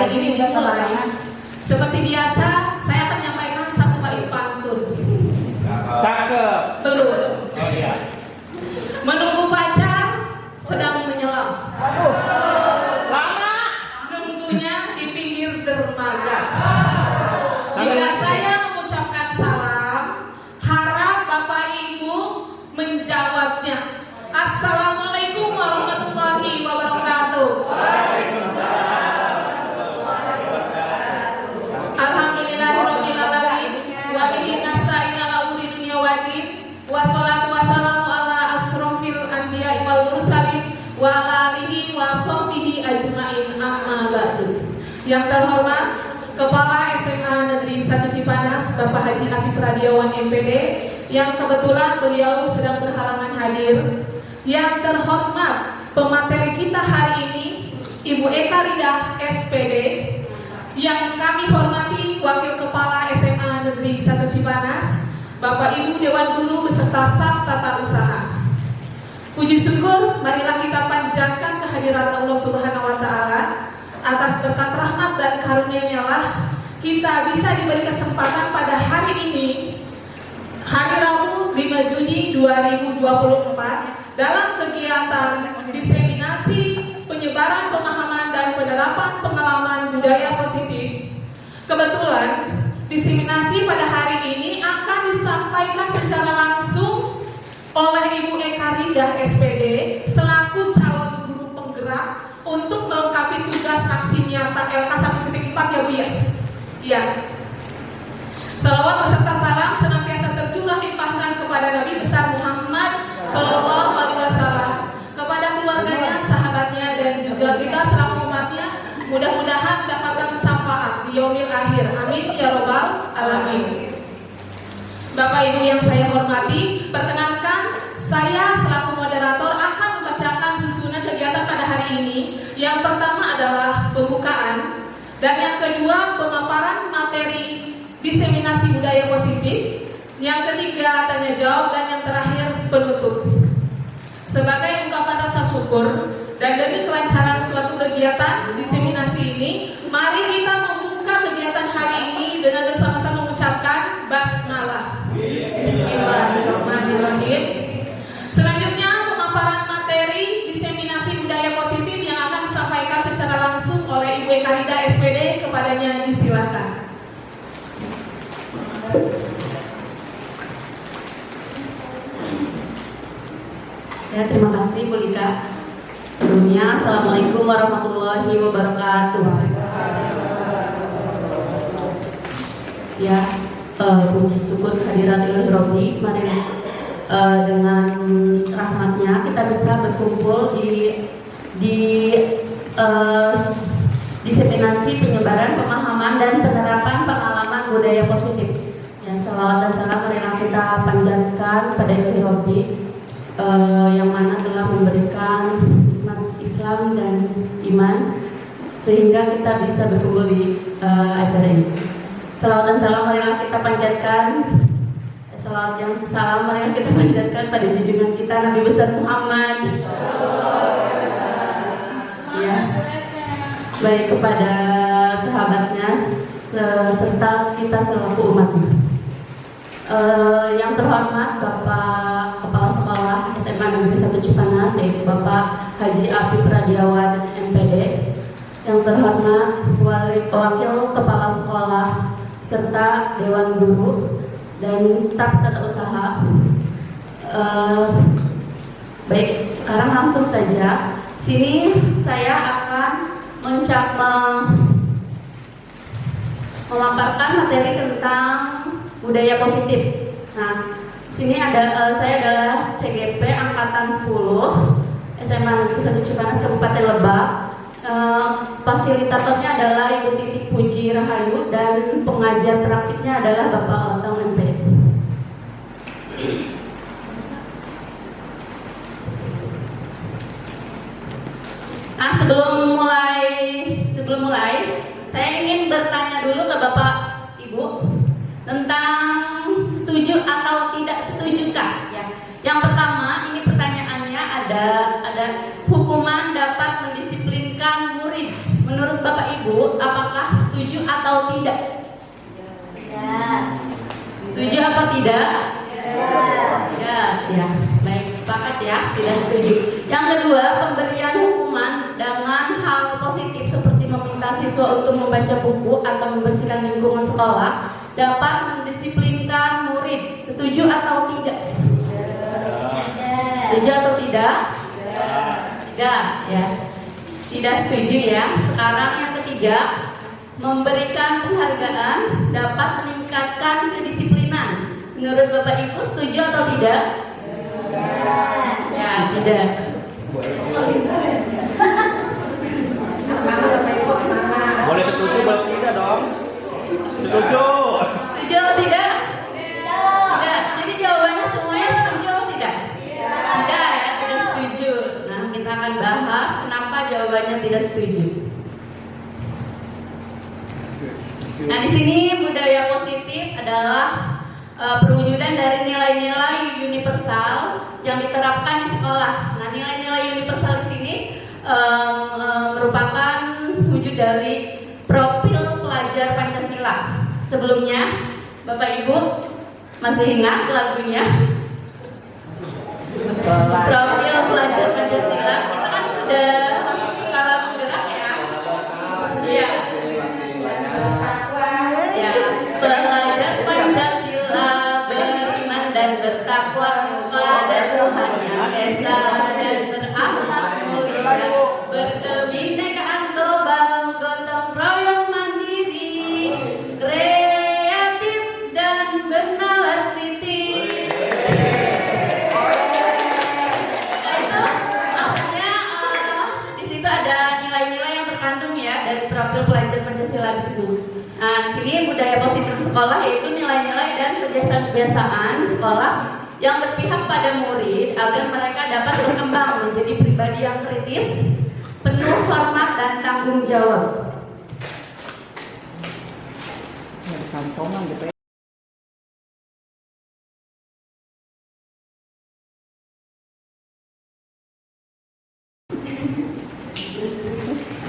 hari ini dimulai. Seperti biasa, saya akan menyampaikan satu bait pantun. Cakep. Belum. Oh iya. Menunggu pacar sedang menyelam. Lama. Nunggunya di pinggir dermaga. Jika saya mengucapkan salam, harap Bapak Ibu menjawabnya. Assalamualaikum warahmatullahi wabarakatuh. Alhamdulillahirabbil alamin wa bihi nasta'in ala umuri dunya waddin. Wassalatu wassalamu ala asrofil anbiya'i wal mursalin wa ala alihi wa sahbihi ajmain, amma ba'du. Yang terhormat Kepala SMA Negeri 1 Cipanas, Bapak Haji Afif Radiawan MPD, yang kebetulan beliau sedang berhalangan hadir. Yang terhormat pemateri kita hari ini, Ibu Eka Ridah SPD. Yang kami hormati Wakil Kepala SMA Negeri 1 Cipanas, Bapak Ibu Dewan Guru beserta staf tata usaha. Puji syukur, marilah kita panjatkan kehadirat Allah Subhanahu wa Ta'ala. Atas berkat rahmat dan karunia-Nya lah kita bisa diberi kesempatan pada hari ini, hari Rabu 5 Juni 2024, dalam kegiatan diseminasi penyebaran pemahaman dan penerapan pengalaman budaya positif. Kebetulan diseminasi pada hari ini akan disampaikan secara langsung oleh Ibu Eka Ridah SPD selaku calon guru penggerak untuk melengkapi tugas aksi nyata LK 1.4 ya Bu ya. Iya. Salawat beserta salam senantiasa tercurah limpahkan kepada Nabi besar Muhammad Sallallahu Alaihi Wasallam, kepada keluarganya, sahabatnya, dan juga kita selaku umatnya. Mudah-mudahan dapatkan syafaat di yaumil akhir. Amin ya robbal alamin. Bapak Ibu yang saya hormati, perkenankan saya selaku moderator akan membacakan susunan kegiatan pada hari ini. Yang pertama adalah pembukaan, dan yang kedua pemaparan materi diseminasi budaya positif, yang ketiga tanya jawab, dan yang terakhir penutup. Sebagai ungkapan rasa syukur dan demi kelancaran suatu kegiatan diseminasi ini, mari kita membuka kegiatan hari ini dengan bersama-sama mengucapkan basmalah. Bismillahirrahmanirrahim. Selanjutnya pemaparan materi diseminasi budaya positif yang akan disampaikan secara langsung oleh Ibu Eka Ridah SPD. Kepadanya disilahkan. Ya, terima kasih Bu Lika. Sebelumnya, Assalamualaikum warahmatullahi wabarakatuh. Ya, puji syukur kehadirat Ilahi Robbi. Mari dengan rahmatnya kita bisa berkumpul di diseminasi penyebaran pemahaman dan penerapan pengalaman budaya positif. Ya, salawat dan salam marilah kita panjatkan pada Ilahi Robbi, yang mana telah memberikan nikmat Islam dan iman sehingga kita bisa berkumpul di acara ini. Salawat dan salam marilah kita panjatkan, salam marilah kita panjatkan pada junjungan kita Nabi besar Muhammad. Ya, baik kepada sahabatnya serta kita selaku umatnya. Yang terhormat Bapak Kepala Sekolah SMA Negeri 1 Cipanas, yaitu Bapak Haji Afif Radiawan MPD. Yang terhormat Wakil Kepala Sekolah serta Dewan Guru dan staf tata usaha. Baik, sekarang langsung saja. Sini saya akan memaparkan materi tentang budaya positif. Nah, sini saya adalah CGP angkatan 10 SMA Negeri 1 Cipanas Kabupaten Lebak. Fasilitatornya adalah Ibu Titik Puji Rahayu dan pengajar praktiknya adalah Bapak Otong MPD. Nah, sebelum mulai, saya ingin bertanya dulu ke Bapak Ibu tentang setuju atau tidak setujukah ya. Yang pertama, ini pertanyaannya ada hukuman dapat mendisiplinkan murid. Menurut Bapak Ibu Ibu, apakah setuju atau tidak? Tidak. Setuju atau tidak? Tidak. Tidak, ya. Baik, sepakat ya, tidak setuju. Yang kedua, pemberian hukuman dengan hal positif seperti meminta siswa untuk membaca buku atau membersihkan lingkungan sekolah dapat mendisiplinkan murid. Setuju atau tidak? Setuju atau tidak? Tidak, ya. Tidak setuju ya. Sekarang yang ketiga, memberikan penghargaan dapat meningkatkan kedisiplinan. Menurut Bapak Ibu setuju atau tidak? Ya, tidak. Boleh setuju, boleh tidak dong? Setuju. Setuju atau tidak? Tidak. Jadi jawabannya semuanya setuju atau tidak? Tidak ya, tidak setuju. Nah, kita akan bahas kenapa jawabannya tidak setuju. Nah, di sini budaya positif adalah perwujudan dari nilai-nilai universal yang diterapkan di sekolah. Nah, nilai-nilai universal di sini merupakan wujud dari profil pelajar Pancasila. Sebelumnya, Bapak Ibu masih ingat lagunya? Profil pelajar Pancasila. Kita kan sudah kalah bergerak ya. Iya. Ya, pelajar Pancasila beriman dan bertakwa kepada Tuhan Yang Esa dan berakhlak mulia, berkebinekaan global, gotong royong mandiri, kreatif dan bernalar kritis. Nah, itu maksudnya di situ ada nilai-nilai yang terkandung ya dari profil pelajar Pancasila di situ. Nah, di sini budaya positif sekolah yaitu nilai-nilai dan kebiasaan-kebiasaan di sekolah yang berpihak pada murid agar mereka dapat berkembang menjadi pribadi yang kritis, penuh hormat dan tanggung jawab.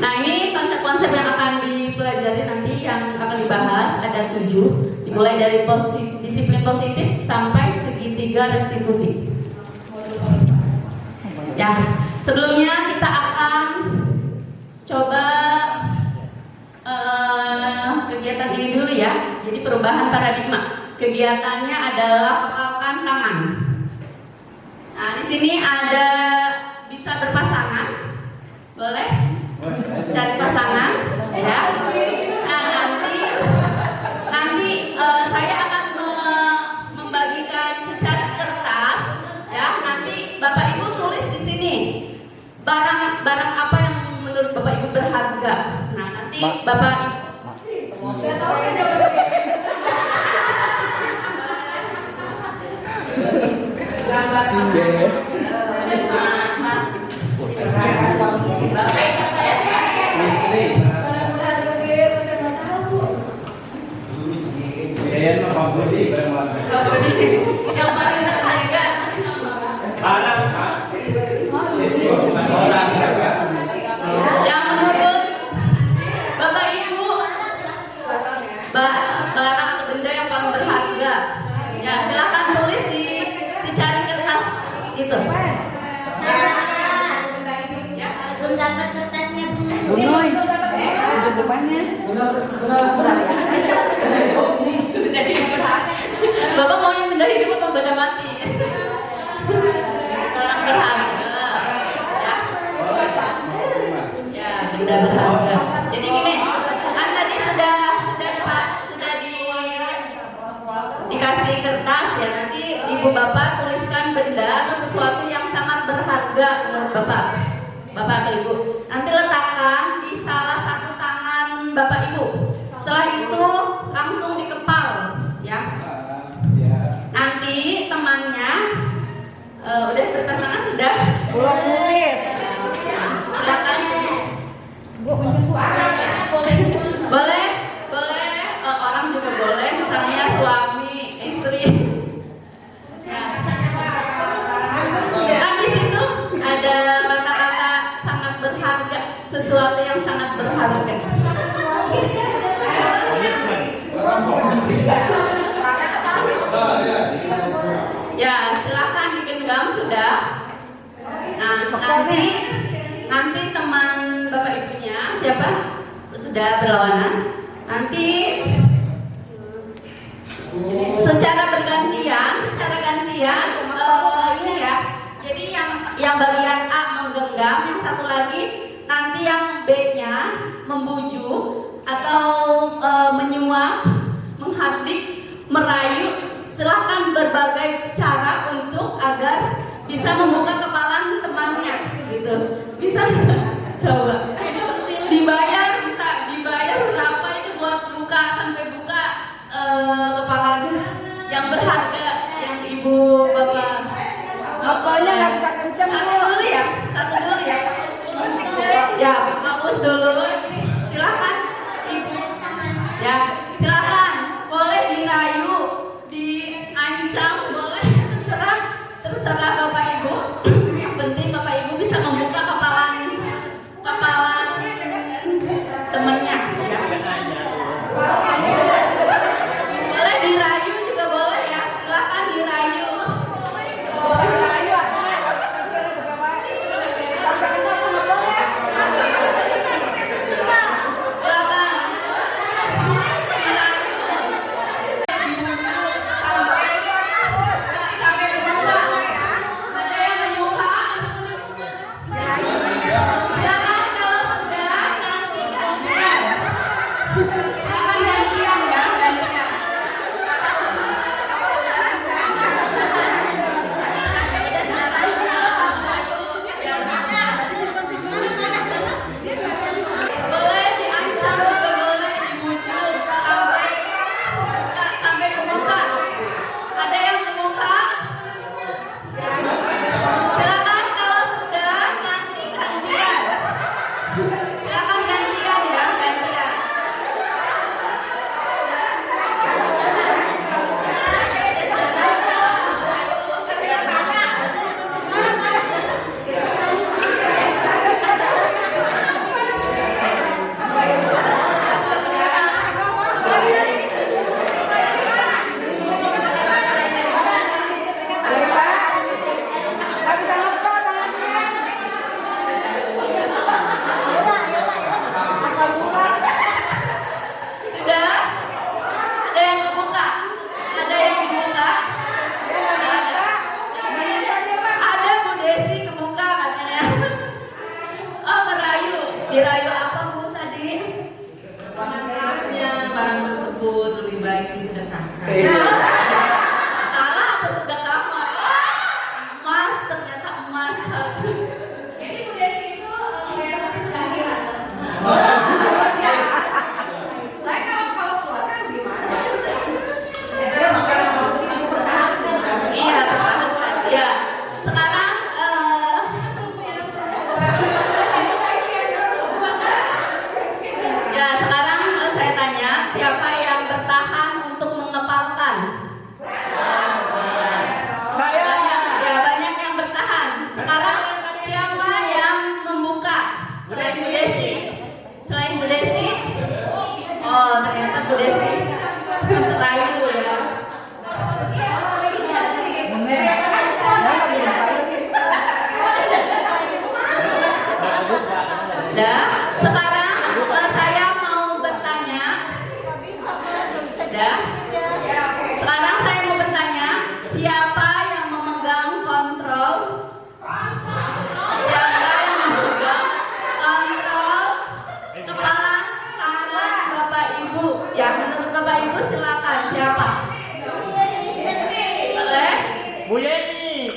Nah, ini konsep-konsep yang akan dipelajari nanti yang akan dibahas ada 7, dimulai dari disiplin positif sampai segitiga restitusi. Ya, sebelumnya kita akan coba kegiatan ini dulu ya. Jadi perubahan paradigma. Kegiatannya adalah kepalkan tangan. Nah, di sini ada bisa berpasangan, boleh? Cari pasangan, ya. Nah, nanti saya akan membagikan secari kertas, ya. Nanti Bapak Ibu tulis di sini barang apa yang menurut Bapak Ibu berharga. Nah, nanti Bapak yang paling berharga yang menurut Bapak Ibu barang atau benda yang paling berharga. Ya, silakan tulis di secari kertas itu. Ya, Belum dapat kertasnya Bu. Bapak mau yang benda hidup apa benda mati? Barang berharga. Ya, benda berharga. Jadi gini, kan tadi sudah dikasih kertas ya. Nanti Ibu Bapak tuliskan benda atau sesuatu yang sangat berharga menurut Bapak atau Ibu. Nanti letakkan di salah satu tangan Bapak Ibu. Setelah itu langsung dikepal ya. Nanti temannya udah berpasangan sudah? Belum nulis. Silakan. Boleh orang juga boleh, misalnya suami, istri. Kan di situ ada kata-kata sangat berharga, sesuatu yang sangat berharga. sudah berlawanan. Nanti secara gantian ini ya. Jadi yang bagian A menggenggam, yang satu lagi nanti yang B-nya membujuk atau menyuap, menghardik, merayu. Silahkan berbagai cara untuk agar bisa membuka kepala temannya, gitu. Bisa coba dibayar, bisa dibayar berapa itu buat buka sampai buka kepalanya yang berharga, yang ibu bapak. Pokoknya nggak bisa kenceng Satu dulu ya. Ya, fokus dulu. Silakan ibu. Ya, silakan. Boleh dirayu, diancam, boleh terserah bapak ibu. Yang penting bapak ibu bisa membuka kepala temannya. Ya. Boleh dirayu juga boleh ya. Silakan dirayu. Dirayu apa Bu tadi? Barang tersebut lebih baik disedekahkan. Salah atau sedekah? Emas, ternyata emas. Jadi Bu Desi itu kayak masih sedang kalau keluar kan gimana? Iya, pertahankan. Ya, sekarang saya tanya, siapa yang bertahan untuk mengepalkan? Saya. Ya, banyak yang bertahan. Sekarang siapa yang membuka? Selain Bu Desi. Selain Bu Desi? Oh, ternyata Bu Desi terayu ya. Sudah. Sekarang saya mau bertanya. Sudah. Sekarang saya mau bertanya, siapa yang memegang kontrol? Siapa yang memegang kontrol kepala tangan Bapak Ibu? Ya, menurut Bapak Ibu silakan. Siapa? Boleh? Bu Yeni.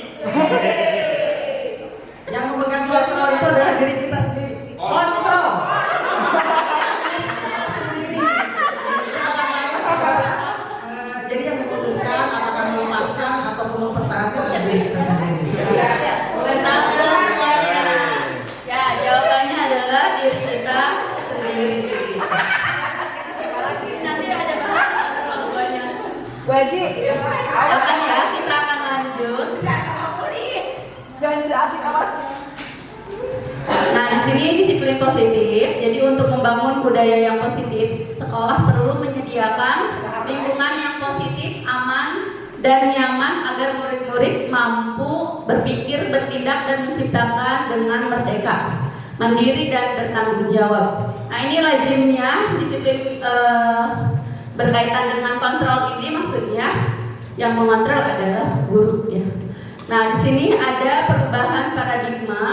Yang memegang kontrol itu adalah diri kita sendiri. Kontrol. Jadi yang memutuskan apakah melepaskan ataupun mempertahankan adalah diri kita sendiri. Benar semuanya. Ya, jawabannya adalah diri kita sendiri. Nanti ada bahan keluarganya. Wajib. Silakan ya, kita akan lanjut. Jangan jadi asik amat. Nah, di sini disiplin positif. Jadi untuk membangun budaya yang positif, sekolah perlu menyediakan lingkungan yang positif, aman, dan nyaman agar murid-murid mampu berpikir, bertindak, dan menciptakan dengan merdeka, mandiri, dan bertanggung jawab. Nah ini lazimnya disiplin berkaitan dengan kontrol ini, maksudnya yang mengontrol adalah guru ya. Nah di sini ada perubahan paradigma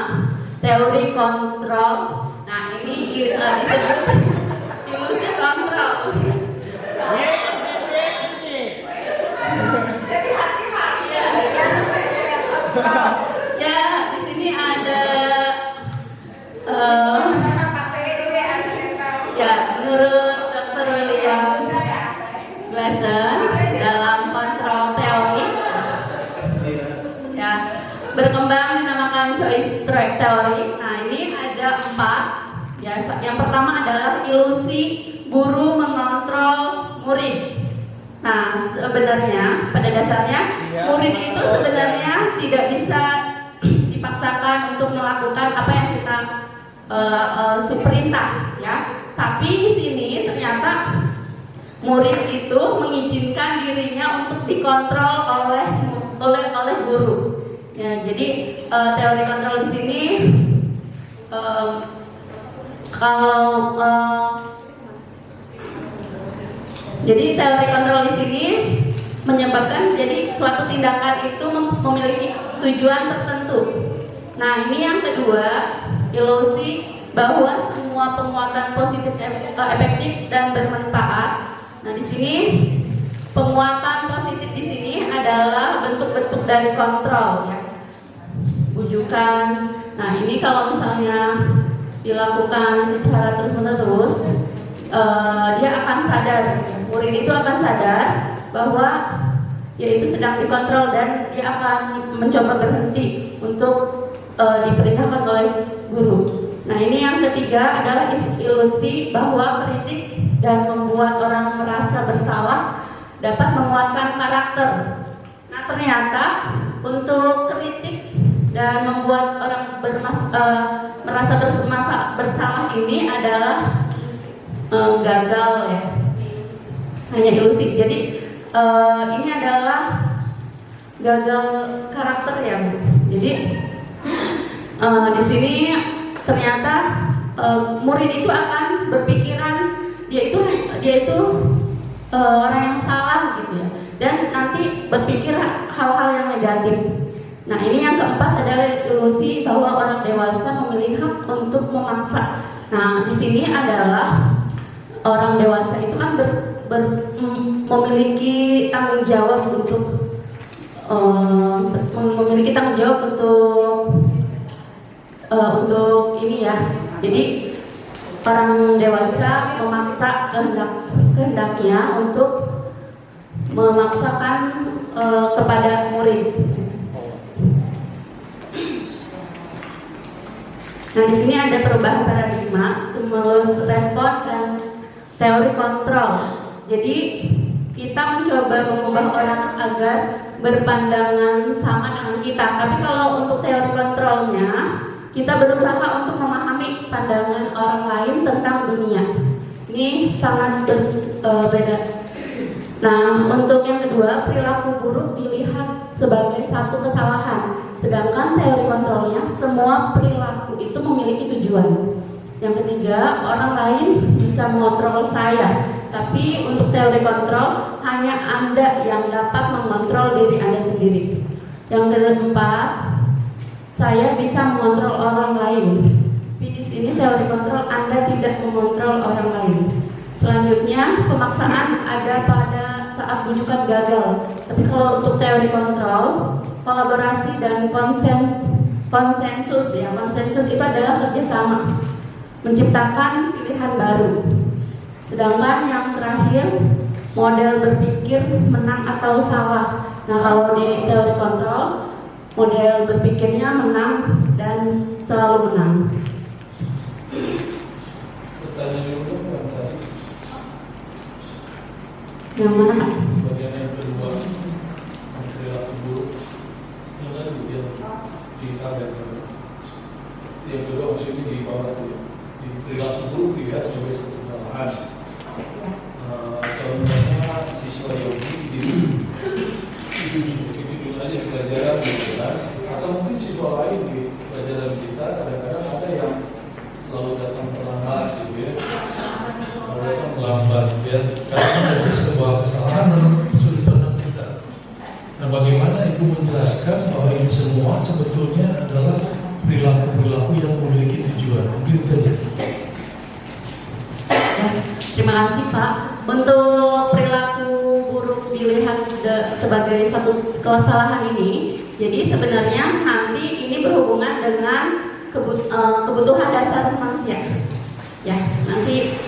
teori kontrol. Nah ini disebut ilusi kontrol. Ya di sini ada ya menurut Dr. William Glasser dalam kontrol teori ya berkembang dinamakan choice theory. Nah ini ada 4 ya. Yang pertama adalah ilusi guru mengontrol murid. Nah sebenarnya pada dasarnya murid itu sebenarnya tidak bisa dipaksakan untuk melakukan apa yang kita perintah ya. Tapi di sini ternyata murid itu mengizinkan dirinya untuk dikontrol oleh guru. Ya, jadi teori kontrol di sini jadi teori kontrol di sini menyebabkan jadi suatu tindakan itu memiliki tujuan tertentu. Nah, ini yang kedua, ilusi bahwa semua penguatan positif efektif dan bermanfaat. Nah, di sini penguatan positif di sini adalah bentuk-bentuk dari kontrol ya. Bujukan. Nah, ini kalau misalnya dilakukan secara terus-menerus, dia akan sadar, murid itu akan sadar bahwa dia itu sedang dikontrol dan dia akan mencoba berhenti untuk diperintahkan oleh guru. Nah ini yang ketiga adalah ilusi bahwa kritik dan membuat orang merasa bersalah dapat menguatkan karakter. Nah ternyata untuk kritik dan membuat orang merasa bersalah ini adalah gagal ya, hanya ilusi. Jadi ini adalah gagal karakter ya Bu. Jadi di sini ternyata murid itu akan berpikiran dia itu orang yang salah gitu ya, dan nanti berpikir hal-hal yang negatif. Nah ini yang keempat adalah ilusi bahwa orang dewasa memiliki hak untuk memaksa. Nah di sini adalah orang dewasa itu kan memiliki tanggung jawab untuk untuk ini ya. Jadi orang dewasa memaksa kehendaknya untuk memaksakan kepada murid. Nah di sini ada perubahan paradigma, stimulus respon dan teori kontrol. Jadi kita mencoba mengubah orang agar berpandangan sama dengan kita. Tapi kalau untuk teori kontrolnya, kita berusaha untuk memahami pandangan orang lain tentang dunia. Ini sangat berbeda. Nah, untuk yang kedua, perilaku buruk dilihat sebagai satu kesalahan. Sedangkan teori kontrolnya, semua perilaku itu memiliki tujuan. Yang ketiga, orang lain bisa mengontrol saya. Tapi untuk teori kontrol, hanya Anda yang dapat mengontrol diri Anda sendiri. Yang keempat, saya bisa mengontrol orang lain. Tapi di sini teori kontrol, Anda tidak mengontrol orang lain. Selanjutnya, pemaksaan ada pada saat bujukan gagal. Tapi kalau untuk teori kontrol, kolaborasi dan konsensus ya. Konsensus itu adalah kerjasama, menciptakan pilihan baru. Sedangkan yang terakhir, model berpikir menang atau salah. Nah kalau di teori kontrol, model berpikirnya menang dan selalu menang. Pertanyaan yang kedua tadi. Yang mana? Bagian yang kedua, perilaku buruk, yang kan bagian di target. Yang kedua maksudnya di bawah itu, di perilaku buruk dilihat sebagai satu kesalahan. Contohnya siswa yogi itu aja di pelajaran gitu kan, atau mungkin siswa lain di pelajaran kita kadang-kadang ada yang selalu datang terlambat gitu ya. ya, karena ada sebuah kesalahan menurut sudut pandang kita. Nah, bagaimana Ibu menjelaskan bahwa ini semua sebetulnya adalah perilaku-perilaku yang memiliki tujuan? Mungkin itu aja. Ya, terima kasih Pak. Untuk perilaku buruk dilihat sebagai satu kesalahan ini, jadi sebenarnya nanti ini berhubungan dengan kebutuhan dasar manusia. Ya, nanti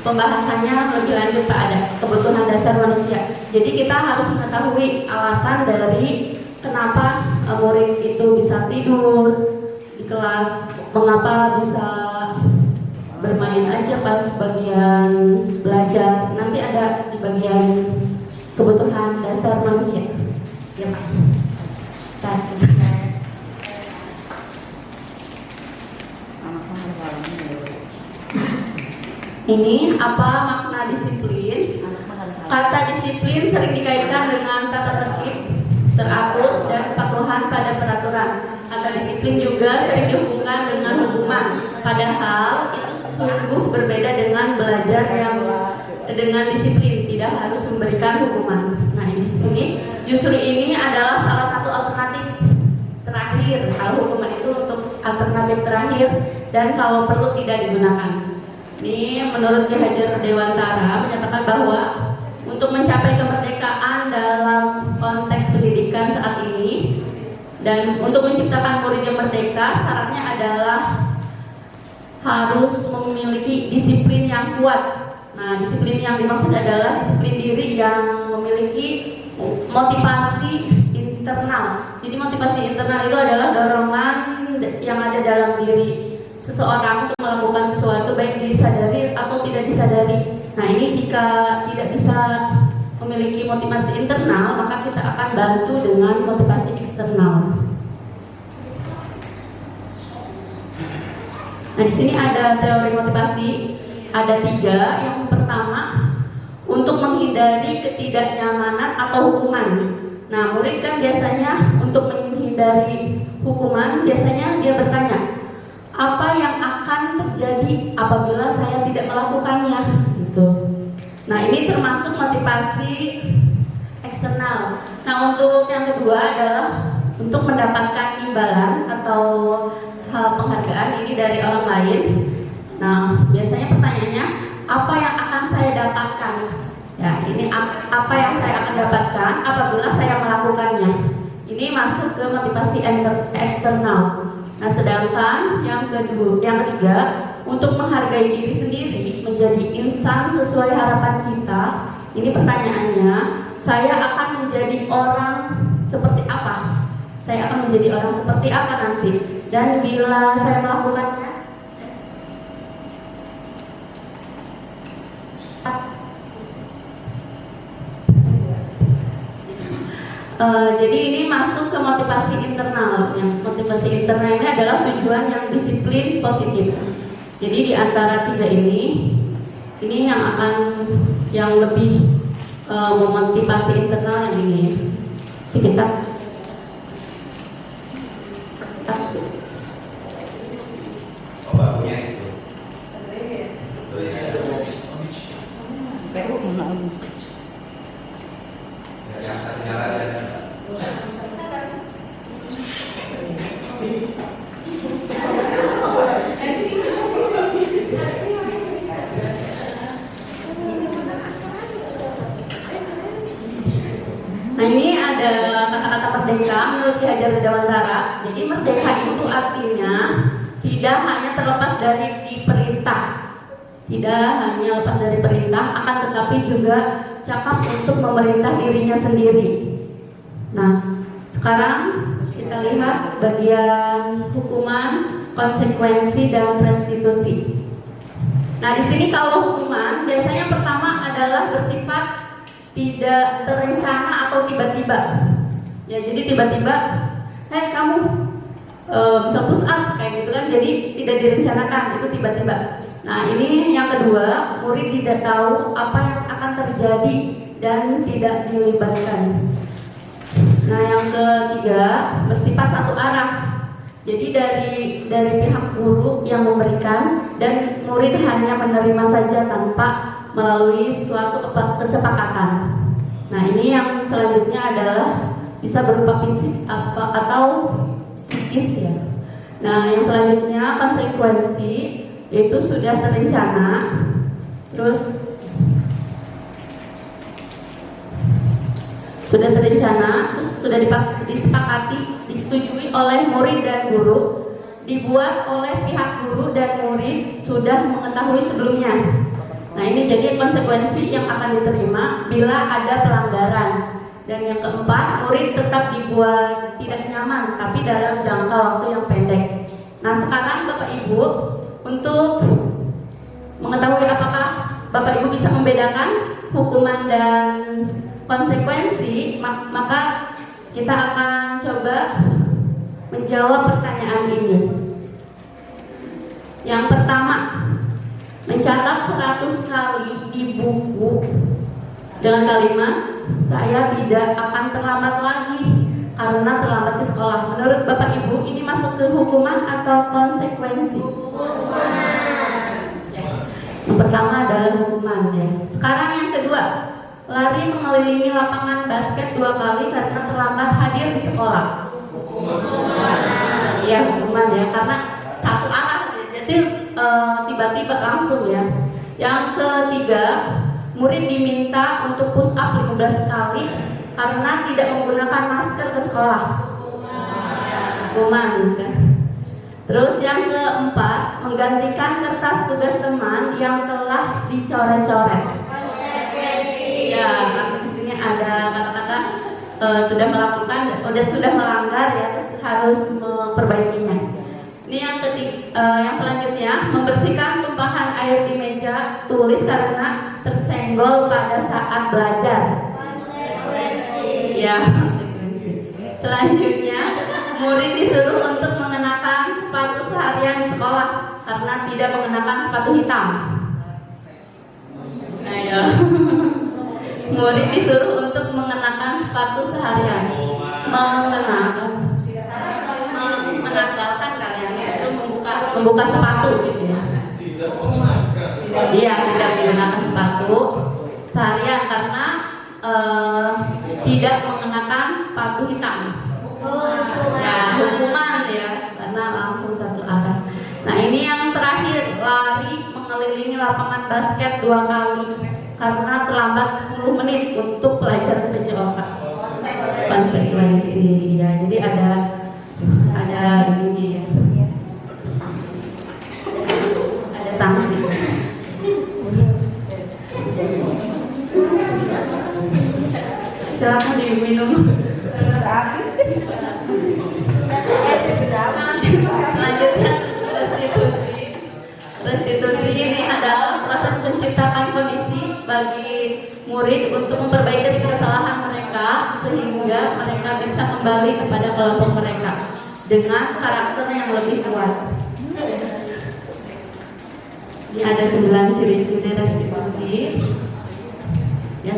pembahasannya lebih lanjut Pak, ada kebutuhan dasar manusia. Jadi kita harus mengetahui alasan dari kenapa murid itu bisa tidur di kelas, mengapa bisa bermain aja pas bagian belajar. Nanti ada di bagian kebutuhan dasar manusia. Ya Pak. Ini apa makna disiplin? Kata disiplin sering dikaitkan dengan tata tertib, teratur, dan kepatuhan pada peraturan. Kata disiplin juga sering dihubungkan dengan hukuman. Padahal itu sungguh berbeda dengan belajar yang dengan disiplin, tidak harus memberikan hukuman. Nah, di sini justru ini adalah salah satu alternatif terakhir. Kalau hukuman itu untuk alternatif terakhir dan kalau perlu tidak digunakan. Ini menurut Ki Hajar Dewantara menyatakan bahwa untuk mencapai kemerdekaan dalam konteks pendidikan saat ini dan untuk menciptakan murid yang merdeka, syaratnya adalah harus memiliki disiplin yang kuat. Nah, disiplin yang dimaksud adalah disiplin diri yang memiliki motivasi internal. Jadi motivasi internal itu adalah dorongan yang ada dalam diri seseorang untuk melakukan sesuatu baik disadari atau tidak disadari. Nah, ini jika tidak bisa memiliki motivasi internal, maka kita akan bantu dengan motivasi eksternal. Nah, di sini ada teori motivasi, ada 3. Yang pertama, untuk menghindari ketidaknyamanan atau hukuman. Nah, murid kan biasanya untuk menghindari hukuman, biasanya dia bertanya, apa yang akan terjadi apabila saya tidak melakukannya? Gitu. Nah, ini termasuk motivasi eksternal. Nah, untuk yang kedua adalah untuk mendapatkan imbalan atau hal penghargaan ini dari orang lain. Nah, biasanya pertanyaannya, apa yang akan saya dapatkan? Ya, ini apa yang saya akan dapatkan apabila saya melakukannya? Ini masuk ke motivasi eksternal. Nah, sedangkan yang ketiga, untuk menghargai diri sendiri, menjadi insan sesuai harapan kita. Ini pertanyaannya, saya akan menjadi orang seperti apa? Saya akan menjadi orang seperti apa nanti? Dan bila saya melakukannya, jadi ini masuk ke motivasi internal. Yang motivasi internal ini adalah tujuan yang disiplin positif. Jadi di antara 3 ini yang lebih memotivasi internal yang ini. Kita Nah, ini ada kata-kata merdeka menurut Ki Hajar Dewantara. Jadi merdeka itu artinya tidak hanya terlepas dari diperintah, tidak hanya lepas dari perintah, akan tetapi juga cakap untuk memerintah dirinya sendiri. Nah, sekarang kita lihat bagian hukuman, konsekuensi, dan restitusi. Nah, di sini kalau hukuman biasanya pertama adalah bersifat tidak terencana atau tiba-tiba. Ya, jadi tiba-tiba, "Hei kamu bisa push up," kayak gitu kan. Jadi tidak direncanakan, itu tiba-tiba. Nah, ini yang kedua, murid tidak tahu apa yang akan terjadi dan tidak dilibatkan. Nah, yang ketiga, bersifat satu arah. Jadi dari pihak guru yang memberikan dan murid hanya menerima saja tanpa melalui suatu kesepakatan. Nah, ini yang selanjutnya adalah bisa berupa fisik atau psikis ya. Nah, yang selanjutnya konsekuensi yaitu sudah terencana, terus sudah disepakati, disetujui oleh murid dan guru, dibuat oleh pihak guru dan murid sudah mengetahui sebelumnya. Nah, ini jadi konsekuensi yang akan diterima bila ada pelanggaran. Dan yang keempat, murid tetap dibuat tidak nyaman tapi dalam jangka waktu yang pendek. Nah, sekarang Bapak Ibu, untuk mengetahui apakah Bapak Ibu bisa membedakan hukuman dan konsekuensi, maka kita akan coba menjawab pertanyaan ini. Yang pertama, mencatat 100 kali di buku dengan kalimat saya tidak akan terlambat lagi karena terlambat ke sekolah. Menurut Bapak Ibu, ini masuk ke hukuman atau konsekuensi? Ya. Yang pertama adalah hukuman ya. Sekarang yang kedua, lari mengelilingi lapangan basket 2 kali karena terlambat hadir di sekolah. Iya, hukuman ya, karena satu arah, jadi tiba-tiba langsung ya. Yang ketiga, murid diminta untuk push up 15 kali karena tidak menggunakan masker ke sekolah. Hukuman kan. Terus yang keempat, menggantikan kertas tugas teman yang telah dicoret-coret. Ya, karena di sini ada kata-kata sudah melanggar ya, terus harus memperbaikinya. Ini yang yang selanjutnya, membersihkan tumpahan air di meja tulis karena tersenggol pada saat belajar. Ya, konsekuensi. Selanjutnya, murid disuruh untuk mengenakan sepatu seharian di sekolah karena tidak mengenakan sepatu hitam. Ayo. Murid disuruh untuk mengenakan sepatu seharian. Menanggalkan kalian itu membuka sepatu gitu ya. Iya, tidak menggunakan sepatu seharian karena tidak mengenakan sepatu hitam. Ya, hukuman ya, karena langsung satu arah. Nah, ini yang terakhir, lari mengelilingi lapangan basket 2 kali karena terlambat 10 menit untuk pelajaran PJOK. Konsekuensi ya, jadi ada ini ya, ada sanksi. Silakan diminum. Selanjutnya restitusi ini adalah proses menciptakan kondisi bagi murid untuk memperbaiki kesalahan mereka sehingga mereka bisa kembali kepada kelompok mereka dengan karakter yang lebih kuat. Ini ada 9 ciri-ciri restitusi. Ya,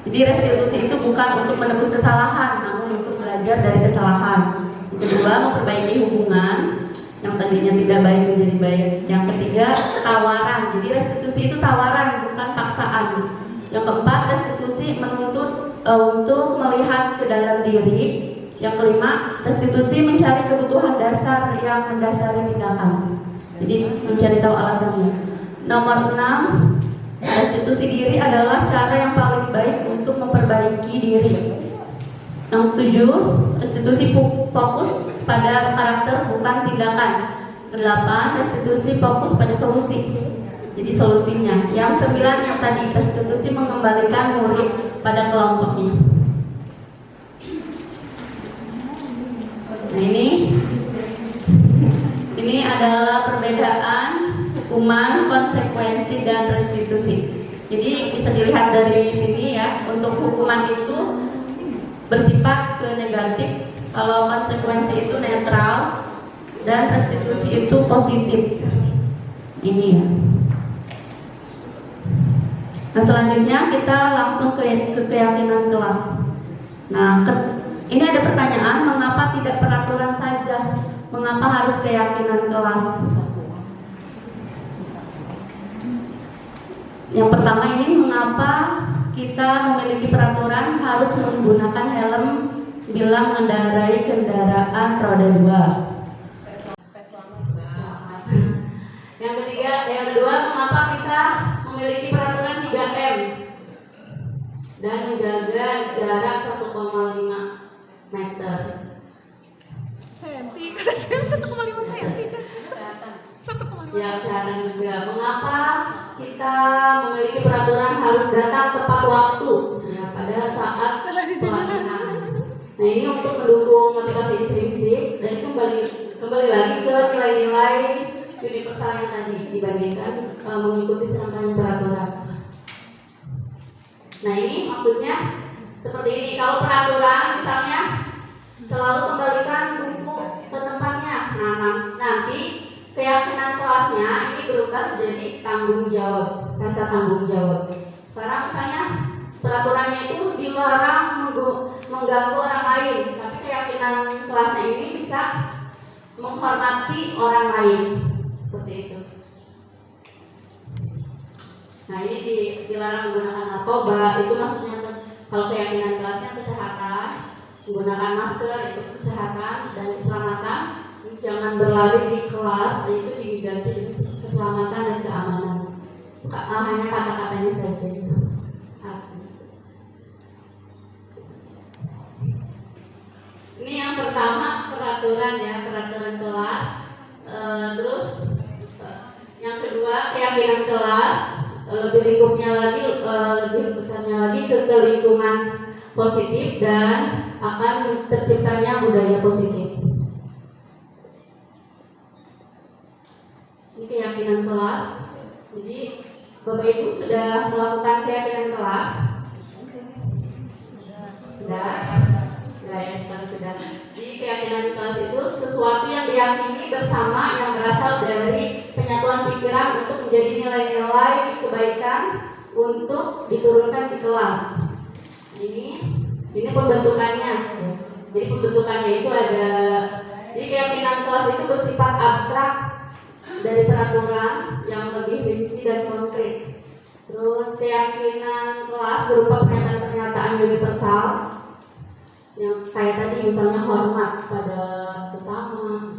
jadi restitusi itu bukan untuk menebus kesalahan, namun untuk belajar dari kesalahan. Yang kedua, memperbaiki hubungan yang tadinya tidak baik menjadi baik. Yang ketiga, tawaran. Jadi restitusi itu tawaran, bukan paksaan. Yang keempat, restitusi menuntut untuk melihat ke dalam diri. Yang kelima, restitusi mencari kebutuhan dasar yang mendasari tindakan. Jadi mencari tahu alasannya. Nomor 6, restitusi diri adalah cara yang paling baik untuk memperbaiki diri. Yang 7, restitusi fokus pada karakter bukan tindakan. 8, restitusi fokus pada solusi. Jadi solusinya. Yang 9 yang tadi, restitusi mengembalikan murid pada kelompoknya. Nah, ini adalah perbedaan hukuman, konsekuensi, dan restitusi. Jadi bisa dilihat dari sini ya, untuk hukuman itu bersifat ke negatif, kalau konsekuensi itu netral, dan restitusi itu positif. Ini ya. Nah, selanjutnya kita langsung ke keyakinan kelas. Nah, ini ada pertanyaan, mengapa tidak peraturan saja? Mengapa harus keyakinan kelas? Yang pertama ini, mengapa kita memiliki peraturan harus menggunakan helm bila mengendarai kendaraan roda 2? Yang kedua, mengapa kita memiliki peraturan 3M dan menjaga jarak 1,5 meter? Senti, kata saya 1,5 senti. Ya, kesehatan juga. Mengapa kita memiliki peraturan harus datang tepat waktu ya, pada saat pelatihan? Nah, ini untuk mendukung motivasi intrinsik dan itu kembali lagi ke nilai-nilai universal yang tadi dibandingkan mengikuti serangkaian peraturan. Nah, ini maksudnya seperti ini. Kalau peraturan misalnya selalu kembalikan buku ke tempatnya. Nah, nanti keyakinan kelasnya ini berubah menjadi tanggung jawab, rasa tanggung jawab. Karena misalnya peraturannya itu dilarang mengganggu orang lain, tapi keyakinan kelasnya ini bisa menghormati orang lain, seperti itu. Nah, ini dilarang menggunakan narkoba, itu maksudnya kalau keyakinan kelasnya kesehatan, menggunakan masker itu kesehatan dan keselamatan. Jangan berlari di kelas, itu diganti dengan keselamatan dan keamanan. Hanya kata-katanya saja. Ini yang pertama peraturan ya, peraturan kelas. Terus yang kedua keyakinan kelas. Lebih lingkupnya lagi, lebih besarnya lagi ke lingkungan positif dan akan terciptanya budaya positif. Ini keyakinan kelas. Jadi Bapak Ibu sudah melakukan keyakinan kelas? Sudah ya, sekarang sudah. Jadi keyakinan kelas itu sesuatu yang diyakini bersama yang berasal dari penyatuan pikiran untuk menjadi nilai-nilai kebaikan untuk diturunkan di kelas. Ini pembentukannya. Jadi pembentukannya itu ada. Jadi keyakinan kelas itu bersifat abstrak dari peraturan yang lebih rinci dan konkret. Terus keyakinan kelas berupa pernyataan-pernyataan universal yang kayak tadi misalnya hormat pada sesama.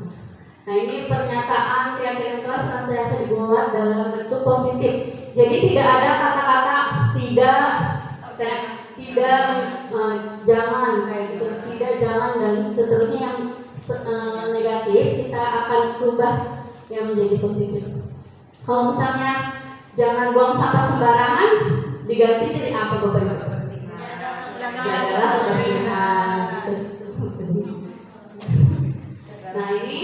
Nah, ini pernyataan keyakinan kelas senantiasa dibuat dalam bentuk positif. Jadi tidak ada kata-kata tidak, jangan kayak gitu, tidak, jangan dan seterusnya yang negatif kita akan ubah yang menjadi positif. Kalau misalnya jangan buang sampah sembarangan, diganti jadi apa Bapak Ibu? Jagalah kebersihan. Nah, ini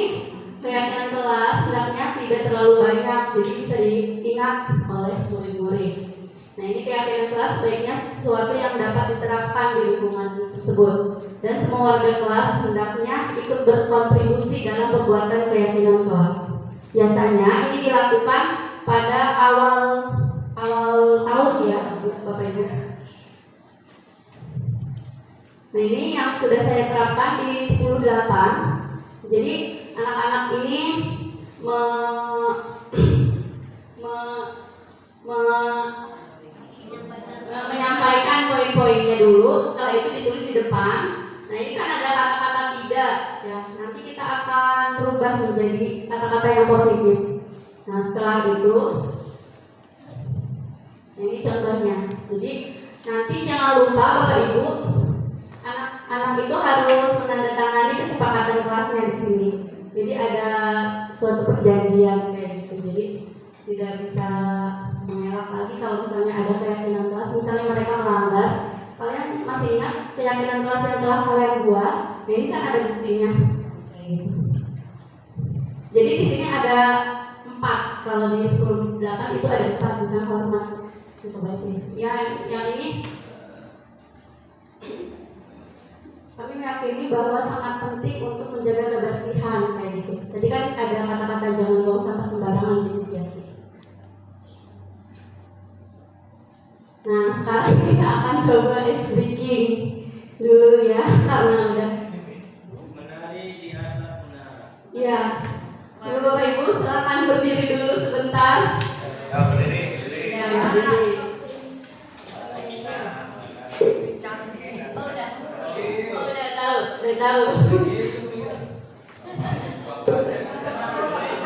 keyakinan kelas sebenarnya tidak terlalu banyak, jadi bisa diingat oleh murid-murid. Nah, ini keyakinan kelas sebaiknya sesuatu yang dapat diterapkan di lingkungan tersebut. Dan semua warga kelas hendaknya ikut berkontribusi dalam perbuatan keyakinan kelas. Biasanya ini dilakukan pada awal tahun ya, Bapak Ibu. Nah, ini yang sudah saya terapkan di 10.8. Jadi anak-anak ini menyampaikan poin-poinnya dulu, setelah itu ditulis di depan. Nah, ini kan ada kata-kata tidak ya. Nanti kita akan berubah menjadi kata-kata yang positif. Nah, setelah itu ini contohnya. Jadi nanti jangan lupa Bapak Ibu, anak-anak itu harus menandatangani kesepakatan kelasnya di sini. Jadi ada suatu perjanjian kayak gitu. Jadi tidak bisa mengelak lagi kalau misalnya ada keyakinan kelas, misalnya mereka melanggar. Kalian masih ingat keyakinan kelas yang telah kalian buat? Nah, ini kan ada buktinya. Jadi di sini ada 4. Kalau di 10.8 itu ada 4, bisa hormat. Coba sih. Yang ini kami meyakini bahwa sangat penting untuk menjaga kebersihan kayak gitu. Tadi kan ada kata-kata jangan buang sampah sembarangan gitu ya. Nah, sekarang kita akan coba ice breaking dulu ya, karena udah menari di atas menara. Iya. Bapak Ibu silakan berdiri dulu sebentar. Ya, berdiri. Ya, Udah tahu.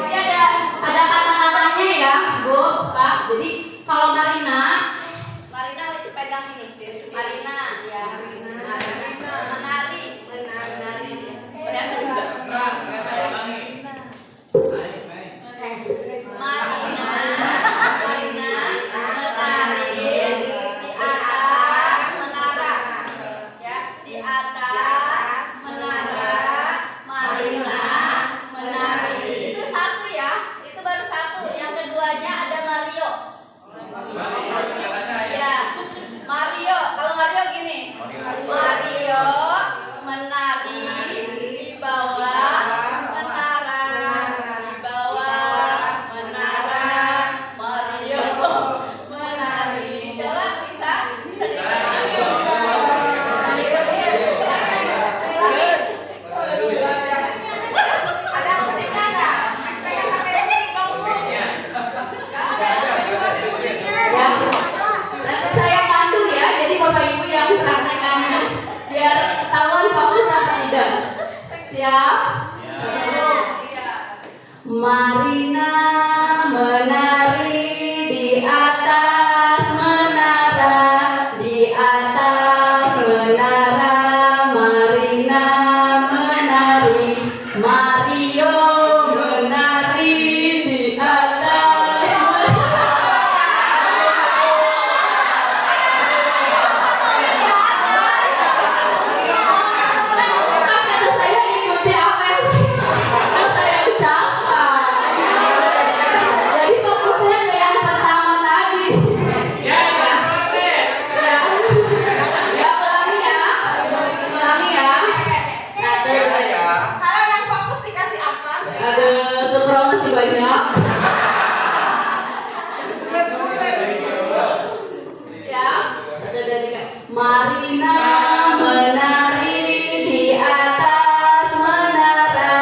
Jadi ada kata-katanya ya, Bu, Pak. Jadi kalau Marina itu pegang ini. Marina, ya. Menari. Marina menari di atas menara. Ya, di atas menara. Marina menari. Itu satu ya. Itu baru satu. Yang keduanya ada Mario. Ya, Mario. Kalau Mario gini. Mario menari di bawah menara. Di bawah menara. Mario menari. Coba bisa? Bisa ada musiknya nggak? Kayak pakai musik dong, Bu. Ya, nanti saya pandu ya. Jadi Bapak Ibu yang praktekannya biar ketahuan fokus apa tidak. Siap? Siap. Marina menari di atas menara, di atas menara. Marina menari, Mario menari di atas kata saya ikuti apa yang saya ucapkan. Jadi fokusnya ke yang pertama tadi. Ya, ulangi ya. Satu. Kalau yang fokus dikasih apa? Aduh, Supro masih banyak. Ya, Marina menari di atas menara,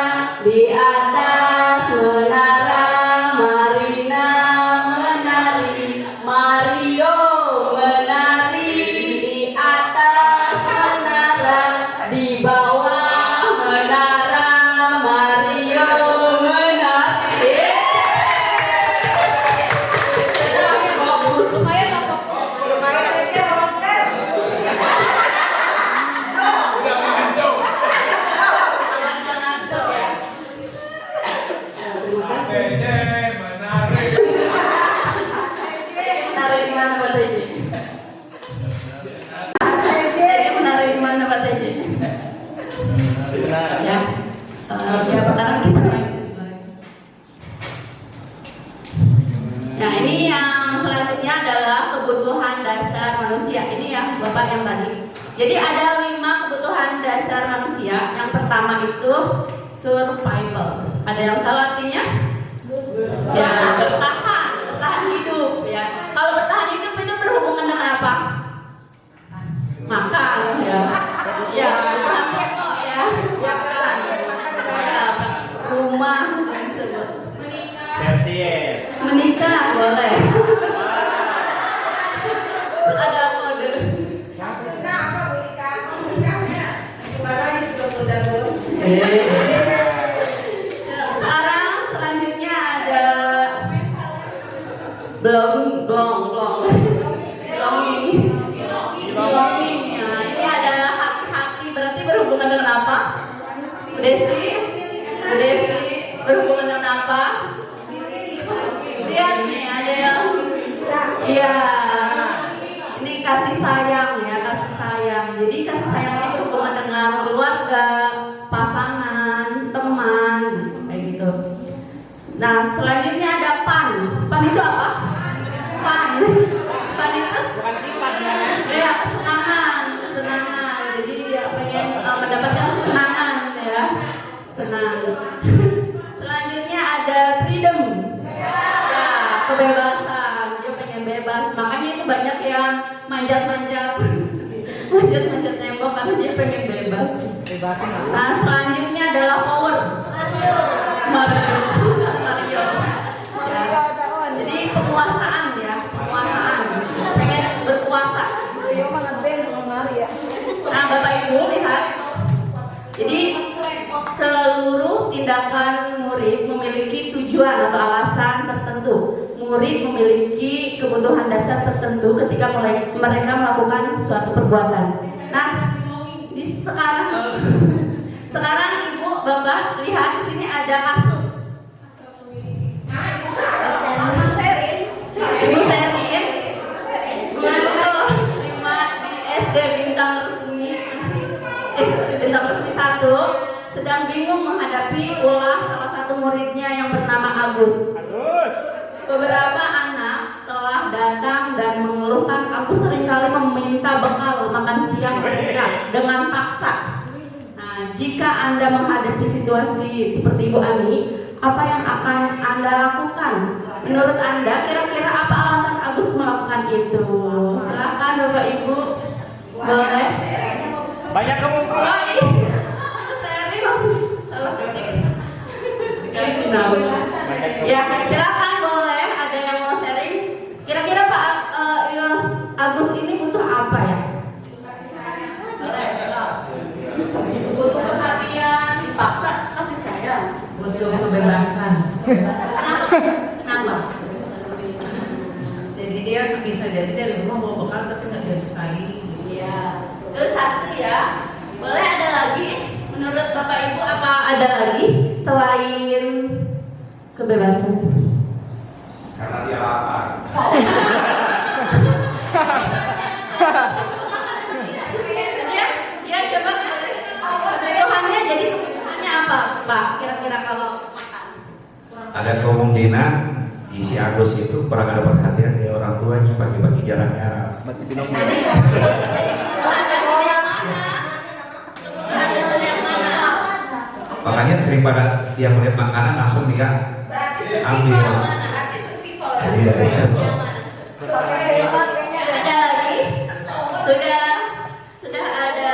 di atas menara. Marina menari, Mario menari di atas menara, di bawah menara. Mario menari. Fokus supaya nggak fokus. Jangan ngantuk ya. Terima kasih. Menarik di mana Pak Teji? Menarik di mana Pak Teji? Benar. Ya, ya sekarang kita lanjut lagi. Nah ini yang selanjutnya adalah kebutuhan dasar manusia. Ini ya Bapak yang tadi. Jadi ada 5 kebutuhan dasar manusia. Yang pertama itu survival. Ada yang tahu artinya? Ya, bertahan hidup ya. Kalau bertahan hidup itu berhubungan dengan apa? Makan ya. Ya, makan pokok ya. Makan. Ya, rumah yang disebut. Versi. Menikah boleh. Ada kode. Nah, apa menikah? Menikahnya gimana juga mudah dulu. Sekarang selanjutnya ada belonging. Ya, ini adalah hati-hati, berarti berhubungan dengan apa? Desi berhubungan dengan apa? Lihat nih ada yang iya. Ini kasih sayang ya, kasih sayang. Jadi kasih sayang ini berhubungan dengan keluarga, pasangan, teman, kayak gitu. Nah, selanjutnya ada pan. Pan itu apa? Pan itu Bukan sifat ya. ya kesenangan. Jadi dia pengen mendapatkan kesenangan ya, senang. Selanjutnya ada freedom. Ya, kebebasan. Dia pengen bebas. Makanya itu banyak yang manjat tembok karena dia pengen bebas. Nah, selanjutnya adalah power. Mario. Ya. Jadi penguasaan ya, penguasaan. tindakan murid memiliki tujuan atau alasan tertentu. Murid memiliki kebutuhan dasar tertentu ketika mereka melakukan suatu perbuatan. Nah, sekarang Ibu, Bapak lihat di sini ada kasus. Ibu Serin terima di SD Bintang Resmi 1 sedang bingung menghadapi ulah salah satu muridnya yang bernama Agus. Beberapa anak telah datang dan mengeluhkan Agus seringkali meminta bekal makan siang mereka dengan paksa. Nah, jika Anda menghadapi situasi seperti Ibu Ani, apa yang akan Anda lakukan? Menurut Anda, kira-kira apa alasan Agus melakukan itu? Silakan Bapak Ibu. Boleh? Banyak kamu. Oh, iya. Seri maksudnya salah ketik. Ya, silakan boleh. Ada yang mau sharing? Kira-kira Pak Agus ini butuh apa ya? Butuh kesatian, Dipaksa kasih sayang. butuh kebebasan. Kenapa? Jadi dia bisa jadi dari rumah bawa bekal tapi nggak dia sukai. Iya. Terus satu ya. Boleh ada lagi? Menurut Bapak Ibu apa ada lagi selain kebebasan? Karena dia lapar. Ya coba kebutuhannya jadi kebutuhannya apa Pak? Kira-kira kalau makan? Ada kemungkinan di si Agus itu kurang ada perhatian dari orang tuanya pagi-pagi jarang nyarap. Mati binom. Jadi kebutuhan dasar yang mana? Kebutuhan dasar yang mana? Makanya sering pada dia melihat makanan langsung dia ambil. Yang mana? Arti survival ya? Iya. Yang mana? Ada lagi? Sudah ada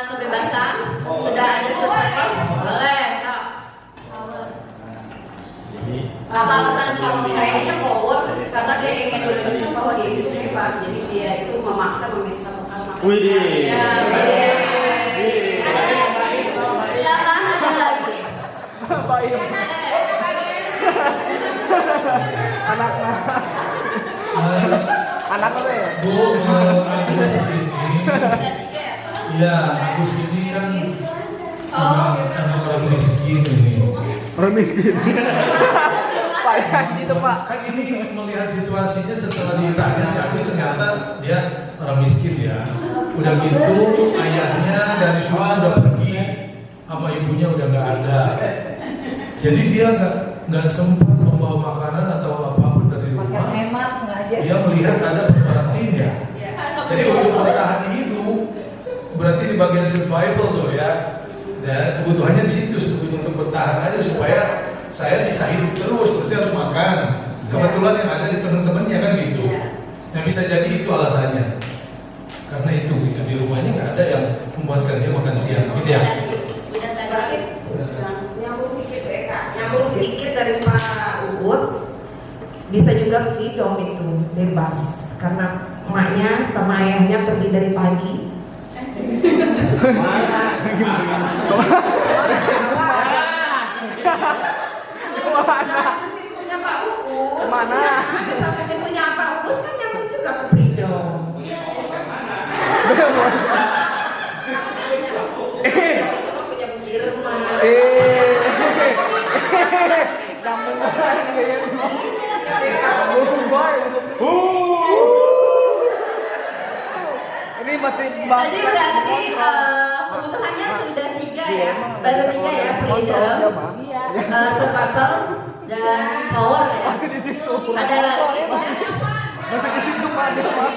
kebebasan? Sudah ada survival? Boleh, stop. Apa alasan kamu kayaknya power karena dia ingin menunjukkan bahwa dia itu hebat. Jadi dia itu memaksa meminta bekal makan. Wih. Ya, silakan ada lagi. Anak apa ya? Bu, Agus ini, ya Agus ini kan anak orang miskin ini. Orang miskin. Payah gitu Pak. Kan ini melihat situasinya setelah ditanya si Agus ternyata dia orang miskin ya. Udah gitu ayahnya dari suami udah pergi, sama ibunya udah nggak ada. Jadi dia nggak sempat membawa makanan atau apapun dari rumah. Dia melihat ada orang lain ya. Jadi untuk bertahan hidup berarti di bagian survival tuh ya. Dan kebutuhannya di situ sebetulnya untuk bertahan aja supaya saya bisa hidup terus, berarti harus makan. Kebetulan yang ada di teman-temannya kan gitu. Nah bisa jadi itu alasannya. Karena itu gitu, di rumahnya nggak ada yang membuatkan dia makan siang, gitu ya. Nyambung sedikit dari Pak Uus, bisa juga freedom itu bebas karena emaknya sama ayahnya pergi dari pagi. Mungkin punya Pak Uus. Kemana? Mungkin punya Pak Uus kan nyambung juga ke freedom. Punya Irma. Ini masih Jadi berarti kebutuhannya sudah 3 ya, baru 3 ya, freedom, survival, dan power ya. masih di situ. Ada lagi? Masih di situ Pak. Dia Pak.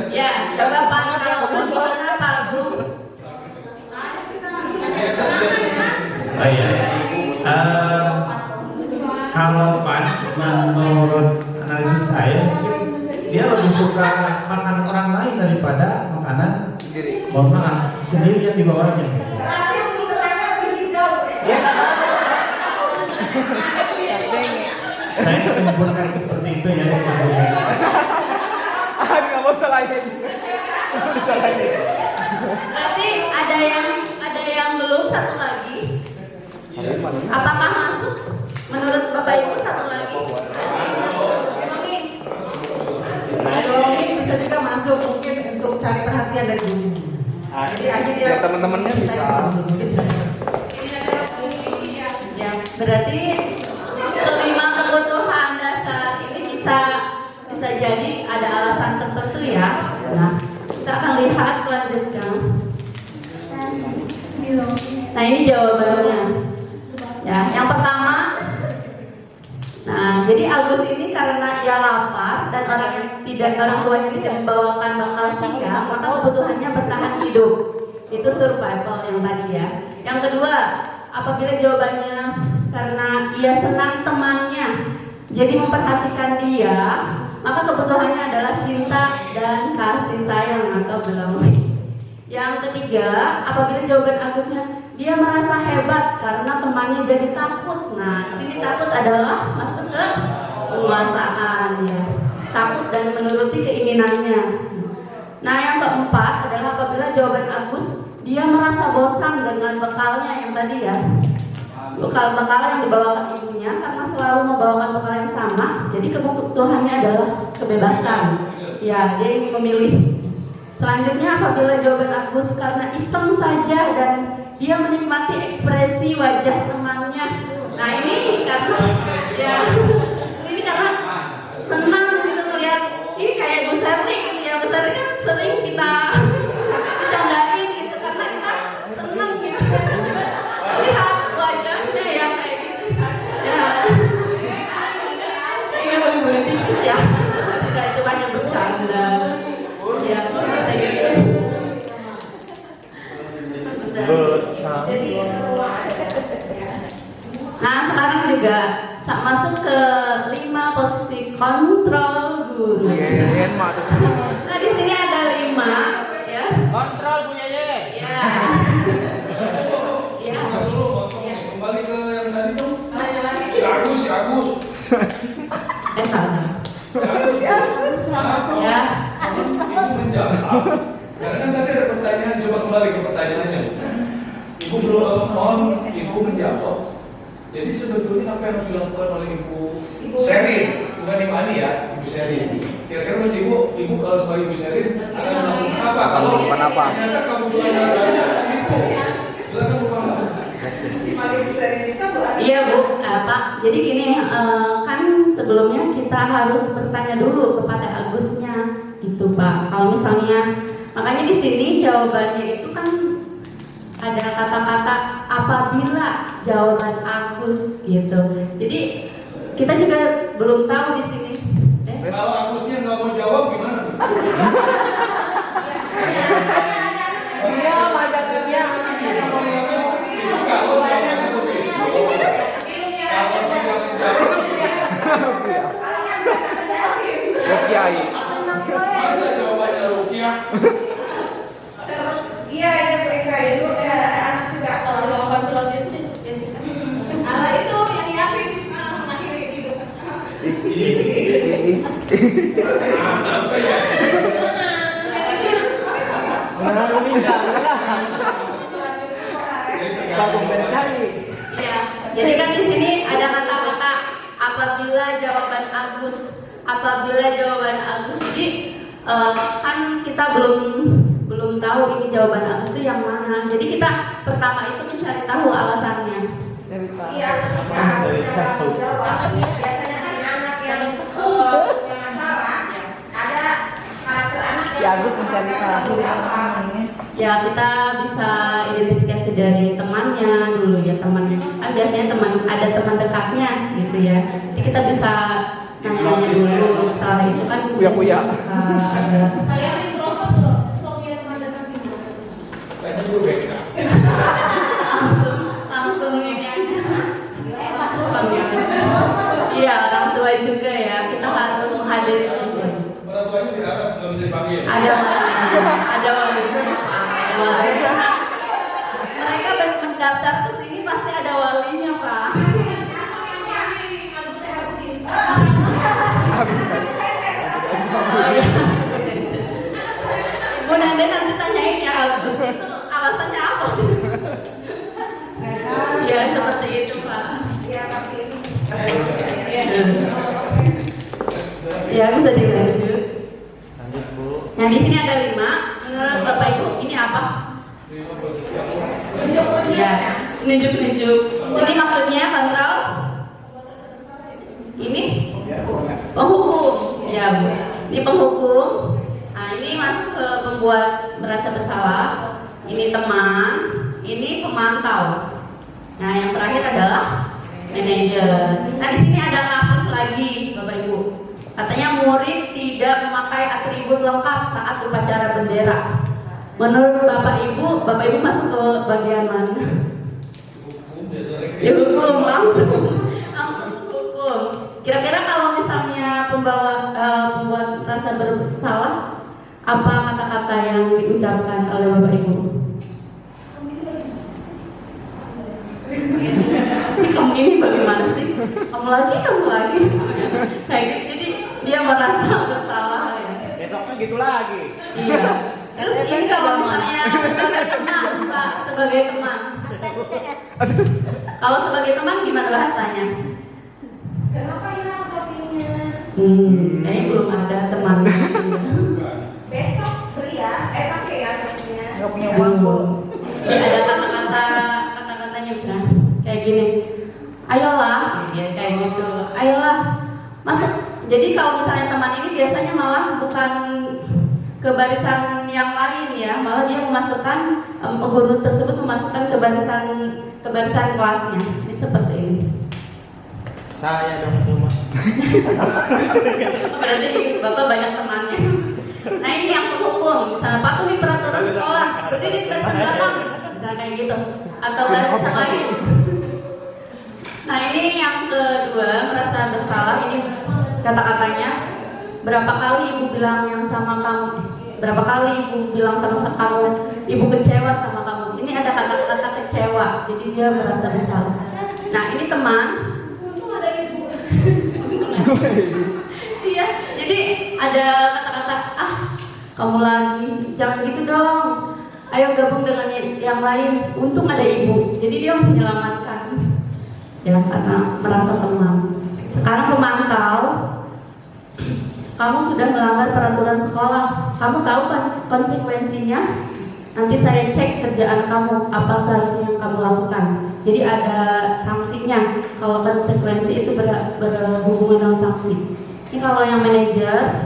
Ya, coba Pak gimana Pak Agung? Oh iya. Kalau Pan, menurut analisis saya, dia lebih suka makan orang lain daripada makanan Sendiri. mohon maaf sendiri yang dibawanya. Saya menyebutkan seperti itu ya. Nggak mau salahin. Disalahin. Berarti ada yang belum satu lagi. Apakah masuk? Menurut Bapak Ibu satu lagi? Kalau ini bisa juga masuk mungkin untuk cari perhatian dari guru. Jadi akhirnya Ya, teman-temannya bisa. Ya, berarti kelima kebutuhan dasar ini bisa jadi ada alasan tertentu ya. Nah, kita akan lihat lanjutkan. Nah, ini jawabannya. Ya, yang pertama. Nah, jadi Agus ini karena ia lapar dan orang tuanya tidak membawakan bekal singgah, maka kebutuhannya bertahan hidup. Itu survival yang tadi ya. Yang kedua, apabila jawabannya karena ia senang temannya, jadi memperhatikan dia, maka kebutuhannya adalah cinta dan kasih sayang atau belonging. Yang ketiga, apabila jawaban Agusnya dia merasa hebat karena temannya jadi takut. Nah, di sini takut adalah masuk ke penguasaan ya. Takut dan menuruti keinginannya. Nah, yang keempat adalah apabila jawaban Agus dia merasa bosan dengan bekalnya yang tadi ya. Bekal-bekal yang dibawakan ibunya karena selalu membawakan bekal yang sama. Jadi kebutuhannya adalah kebebasan. Ya, dia ingin memilih. Selanjutnya apabila jawaban Agus karena iseng saja dan dia menikmati ekspresi wajah temannya. Nah, ini karena ya ini karena senang gitu ngeliat ini kayak Gus Herli gitu ya. Gus Herli kan sering kita bercandain gitu karena kita senang gitu lihat wajahnya ya kayak gitu ya. Ini boleh tipis ya, tidak cuma hanya bercanda ya kayak gitu. Nah, sekarang juga masuk ke 5 posisi kontrol guru. Nah, di sini ada 5 ya. Kontrol Bu Yeye. Ya. Ya. Kembali ke yang tadi tuh. Lagi. Agus. Salah. Agus. Ya. Ibu menjawab. Karena kan tadi ada pertanyaan, coba kembali ke pertanyaannya. Ibu mohon Ibu menjawab. Jadi sebetulnya apa yang harus dilakukan oleh Ibu Sherin, bukan Ibu Ani ya, Ibu Sherin. Kira-kira menurut Ibu kalau sebagai Ibu Sherin akan melakukan apa? Kalau ternyata kebutuhan dasarnya itu, silakan Bu Mama. Iya Bu, Pak. Jadi gini, kan sebelumnya kita harus bertanya dulu kepada Agusnya, itu Pak. Kalau misalnya, makanya di sini jawabannya itu kan ada kata-kata apabila jawaban Agus gitu. Jadi kita juga belum tahu di sini. Kalau Agusnya nggak mau jawab gimana Bu? dia ada setia Itu kalau jawabannya begitu. Kalau tidak menjawab, Kiai. masa jawabannya Rukiah? Iya, ini Bu Isra itu ada anak juga. Kalau konselor Yesus Jessica. Allah itu yang Yasin mengakhiri hidup. Apa ya? Ya, jadi kan di sini ada kata-kata apabila jawaban Agus. Jadi kan kita belum tahu ini jawaban Agus itu yang mana. Jadi kita pertama itu mencari tahu alasannya. Iya, ketika Agusnya jawab, biasanya kan anak yang punya masalah, ada karakter anak yang Agus mencari tahu Ya, kita bisa identifikasi dari temannya dulu ya, temannya. Kan biasanya ada teman dekatnya gitu ya. Jadi kita bisa nanya-nanya dulu, setelah itu kan Kuya-kuya. ada Saya introvert loh, so biar pada nanti. Tanya dulu BK. langsung ini aja. Iya, orang tua juga ya. Kita harus menghadiri Orang tuanya diharap belum bisa dipanggil. ada wali. Karena mereka mendaftar ke sini pasti ada walinya, Pak. Bu Nanda nanti tanyain ya Agus itu alasannya apa? Ya seperti bisa dilanjut. Lanjut Bu. Nah di sini ada 5. Menurut Bapak Ibu ini apa? Lima proses yang Ya, nunjuk-nunjuk. Ini maksudnya kontrol. Ini penghukum. Ya Bu. Ini penghukum. Nah ini masuk ke pembuat merasa bersalah. Ini teman. Ini pemantau. Nah yang terakhir adalah manajer. Nah di sini ada kasus lagi Bapak Ibu. Katanya murid tidak memakai atribut lengkap saat upacara bendera. Menurut Bapak Ibu masuk ke bagian mana? hukum biasanya Ya hukum langsung hukum. Kira-kira kalau misalnya pembuat rasa bersalah, apa kata-kata yang diucapkan oleh Bapak Ibu? Kamu ini bagaimana sih? Kamu lagi kayak gitu. Jadi dia merasa bersalah ya. Besoknya gitu lagi. Iya. Terus ini kalau misalnya sebagai teman, Pak, sebagai teman. Kalau sebagai teman gimana bahasanya? Kenapa hilang kopinya? Kayaknya belum ada teman. Besok beri ya, pakai ya kopinya. Nggak punya uang Bu. Ya, ada kata-katanya bisa kayak gini. Ayolah, dia kayak gitu. Ayolah, masuk. Jadi kalau misalnya teman ini biasanya malah bukan ke barisan yang lain ya, malah dia memasukkan guru tersebut memasukkan ke barisan kelasnya. Ini seperti ini. Saya dong cuma. Berarti Bapak banyak temannya. Nah ini yang penghukum, misalnya patuhi peraturan sekolah, berdiri di barisan belakang, misalnya kayak gitu, atau barisan lain. Nah ini yang kedua, merasa bersalah. Ini kata-katanya, berapa kali ibu bilang yang sama kamu, berapa kali ibu bilang sama kamu, ibu kecewa sama kamu. Ini ada kata-kata kecewa, jadi dia merasa bersalah. Nah ini teman, untung ada ibu. Iya, jadi ada kata-kata, kamu lagi, jangan gitu dong. Ayo gabung dengan yang lain. Untung ada ibu, jadi dia menyelamatkan. Ya, karena merasa tenang. Sekarang pemantau, kamu sudah melanggar peraturan sekolah. Kamu tahu kan konsekuensinya? Nanti saya cek kerjaan kamu, apa seharusnya yang kamu lakukan. Jadi ada sanksinya. Kalau konsekuensi itu berhubungan dengan sanksi. Ini kalau yang manajer,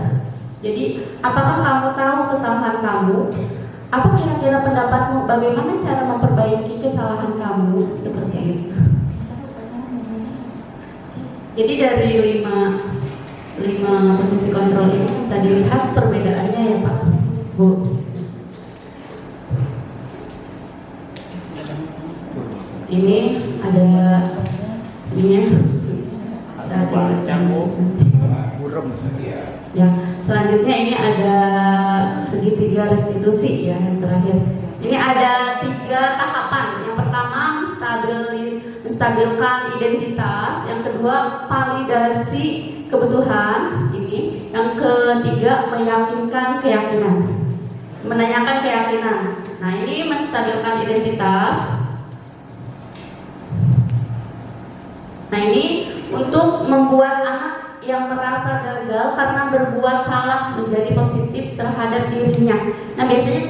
jadi apakah kamu tahu kesalahan kamu? Apa kira-kira pendapatmu? Bagaimana cara memperbaiki kesalahan kamu? Seperti itu. Jadi dari lima posisi kontrol ini bisa dilihat perbedaannya ya Pak, Bu. Ini ada ininya. Burem. Ya, selanjutnya ini ada segitiga restitusi ya yang terakhir. Ini ada 3 tahapan. Yang pertama menstabilkan identitas, yang kedua validasi kebutuhan ini, yang ketiga meyakinkan keyakinan, menanyakan keyakinan. Nah ini menstabilkan identitas. Nah ini untuk membuat anak yang merasa gagal karena berbuat salah menjadi positif terhadap dirinya. Nah biasanya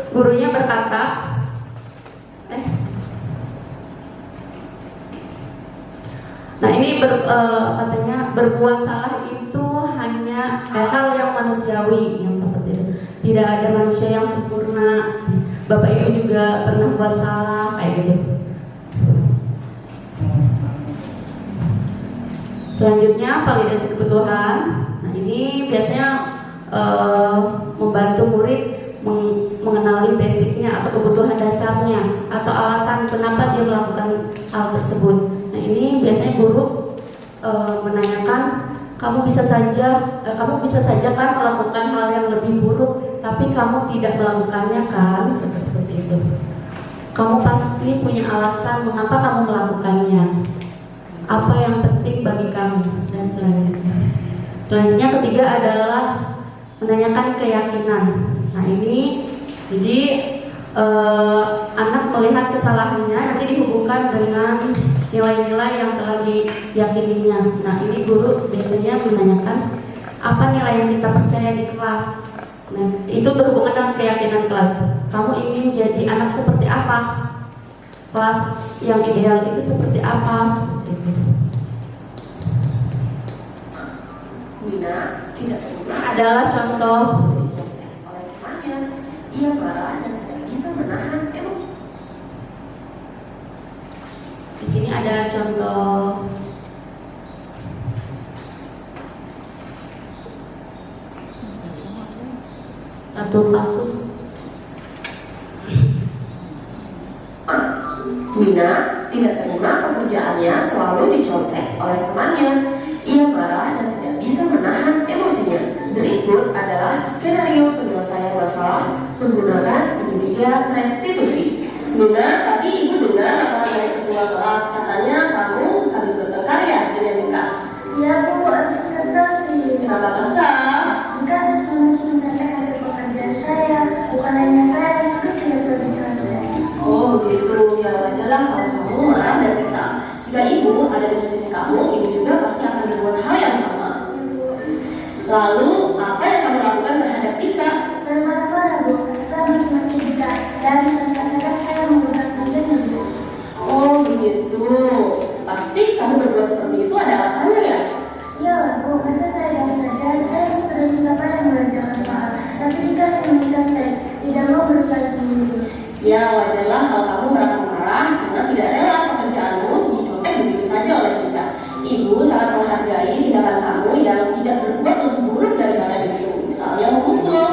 gurunya berkata, nah ini katanya berbuat salah itu hanya hal yang manusiawi yang seperti itu. Tidak ada manusia yang sempurna. Bapak Ibu juga pernah buat salah kayak gitu. Selanjutnya validasi kebutuhan. Nah ini biasanya membantu murid mengenali basicnya atau kebutuhan dasarnya atau alasan kenapa dia melakukan hal tersebut. Nah ini biasanya guru menanyakan, kamu bisa saja kan melakukan hal yang lebih buruk, tapi kamu tidak melakukannya kan? Seperti itu. Kamu pasti punya alasan mengapa kamu melakukannya. Apa yang penting bagi kamu, dan selanjutnya. Selanjutnya ketiga adalah menanyakan keyakinan. Nah ini jadi anak melihat kesalahannya nanti dihubungkan dengan nilai-nilai yang telah diyakininya. Nah ini guru biasanya menanyakan apa nilai yang kita percaya di kelas. Nah, itu berhubungan dengan keyakinan kelas. Kamu ingin jadi anak seperti apa? Kelas yang ideal itu seperti apa? Seperti itu. Mina tidak terima Adalah contoh. oleh temannya. Ia marah dan tidak bisa menahan emosi. Di sini ada contoh. Satu kasus. Mina tidak terima pekerjaannya selalu dicontek oleh temannya. Ia marah dan tidak bisa menahan emosinya. Berikut adalah skenario penyelesaian masalah menggunakan segitiga restitusi. Mina, tadi ibu dengar apa dari ketua kelas, katanya kamu harus berkarya dengan Nika. Iya Bu, habis prestasi. Kenapa kesal? Nika harus mencontek hasil pekerjaan saya. Bukan hanya saya, terus juga sudah dicontek. Oh begitu, ya wajarlah kalau kamu marah dan kesal. Jika ibu ada di posisi kamu, ibu juga pasti akan berbuat hal yang sama. Lalu, apa yang kamu lakukan terhadap Tika? Saya marah-marah Bu, saya maki-maki Nika. Dan kadang-kadang saya menggunakan kerjanya Bu. Oh begitu, pasti kamu berbuat seperti itu ada alasannya ya? Ya Bu, masa saya diam saja, saya sudah susah payah mengerjakan soal. Tapi Nika yang mencontek, tidak mau berusaha sendiri. Ya wajarlah kalau kamu merasa marah karena tidak rela pekerjaanmu dicontek begitu saja oleh Tika. Ibu sangat menghargai tindakan kamu yang tidak berbuat lebih buruk daripada itu, misalnya memukul.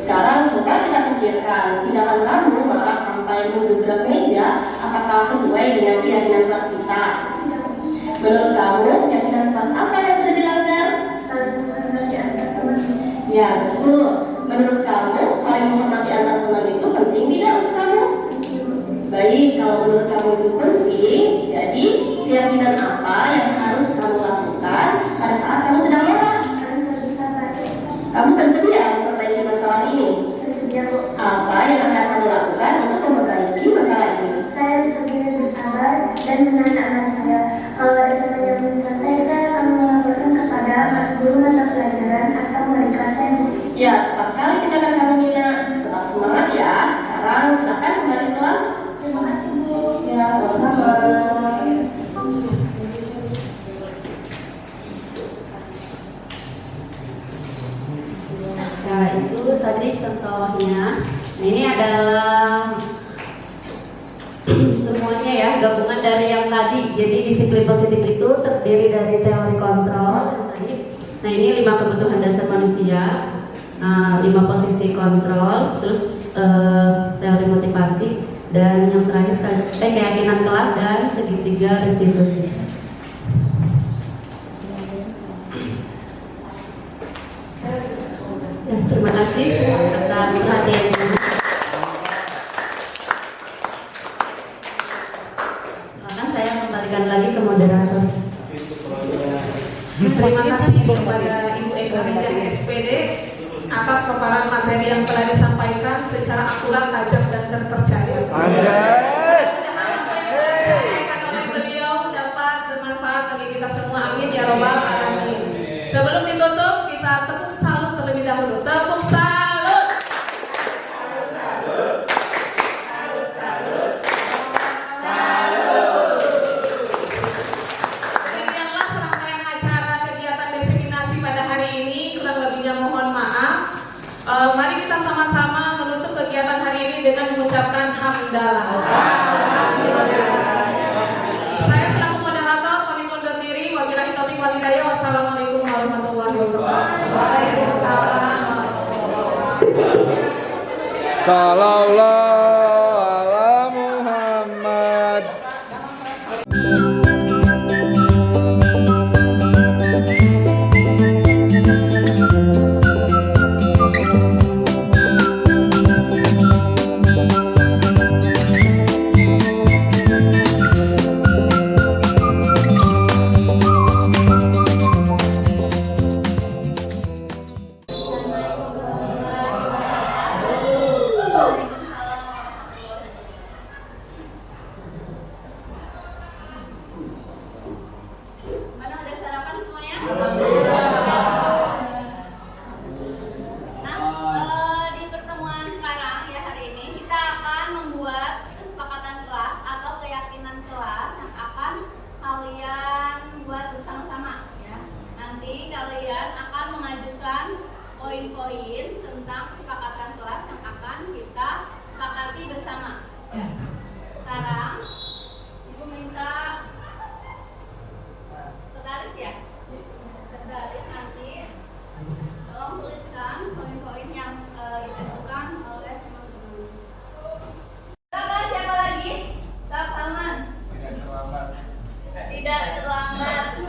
Sekarang coba kita pikirkan, tindakan kamu marah sampai menggebrak meja, apakah sesuai dengan keyakinan kelas kita? Menurut kamu, keyakinan kelas apa yang sudah dilanggar? Saling menghormati antar teman. Ya betul. Menurut kamu, saling menghormati antar teman itu penting tidak untuk kamu? Baik, kalau menurut kamu itu penting, jadi keyakinan apa yang harus kamu lakukan pada saat kamu sedang marah? Harus lebih sabar. Kamu bersedia memperbaiki masalah ini? Bersedia Bu. Apa yang akan kamu lakukan untuk memperbaiki masalah ini? Saya harus lebih bersabar dan menahan anak saya. Kalau ada teman yang mencontek, saya akan melaporkan kepada guru mata pelajaran atau wali kelas saya Bu. Ya, tepat sekali tindakan kamu Mina. Tetap semangat ya. Sekarang silakan kembali kelas. Terima kasih Bu. Ya, sama-sama. Nah, itu tadi contohnya. Nah, ini adalah semuanya ya, gabungan dari yang tadi. Jadi disiplin positif itu terdiri dari teori kontrol dan tadi. Nah, ini 5 kebutuhan dasar manusia, 5 posisi kontrol, terus teori motivasi, dan yang terakhir keyakinan kelas dan segitiga restitusi. Ya, terima kasih atas perhatiannya. Silakan saya kembalikan lagi ke moderator. Terima kasih kepada Ibu Eka Rijal SPD atas paparan materi yang telah disampaikan secara akurat, tajam, dan terpercaya. Disampaikan oleh beliau dapat bermanfaat bagi kita semua. Amin ya robbal alamin. Sebelum ditutup, kita tepuk salut terlebih dahulu. Tepuk salut. Demikianlah serangkaian acara kegiatan diseminasi pada hari ini. Kurang lebihnya mohon maaf. Mari kita sama-sama menutup kegiatan hari ini dengan mengucapkan hamdalah. Saya selaku moderator pamit undur diri. Wabillahi taufiq wal hidayah. Wassalamualaikum warahmatullahi wabarakatuh. Sallallahu poin tentang kesepakatan kelas yang akan kita sepakati bersama. Sekarang Ibu minta sekretaris ya? Sekretaris nanti tolong tuliskan poin-poin yang ditentukan oleh teman-teman. Siapa lagi? Kak Salman. Tidak terlambat.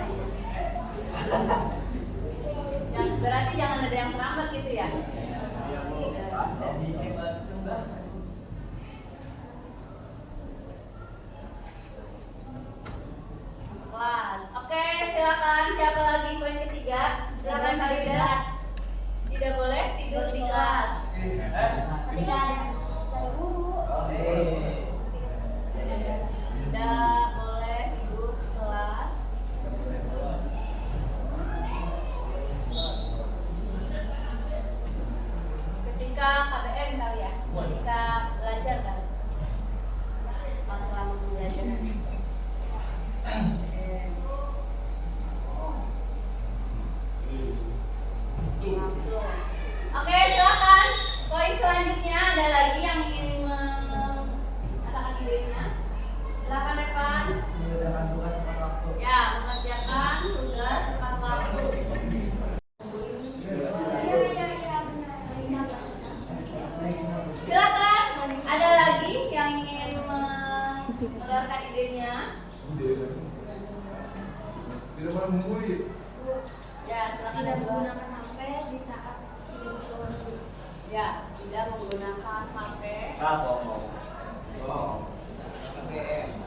Berarti jangan ada yang terlambat gitu ya? Kelas. Oke, silakan. Siapa lagi poin ketiga? Silakan Kak Ida. Tidak boleh tidur di kelas. Ketika ada guru. Tidak boleh tidur di kelas. Ketika KBM kali ya, ketika belajar kan, pas selama pembelajaran. Langsung. Oke, silakan. Poin selanjutnya ada lagi yang ingin mengatakan idenya. Silakan Evan. Ya, mengerjakan tugas tepat waktu. Silakan. Ada lagi yang ingin mengeluarkan idenya? Tidak mau mengguli. Ya, silakan. Tidak menggunakan HP di saat video sekolah. Ya, tidak menggunakan HP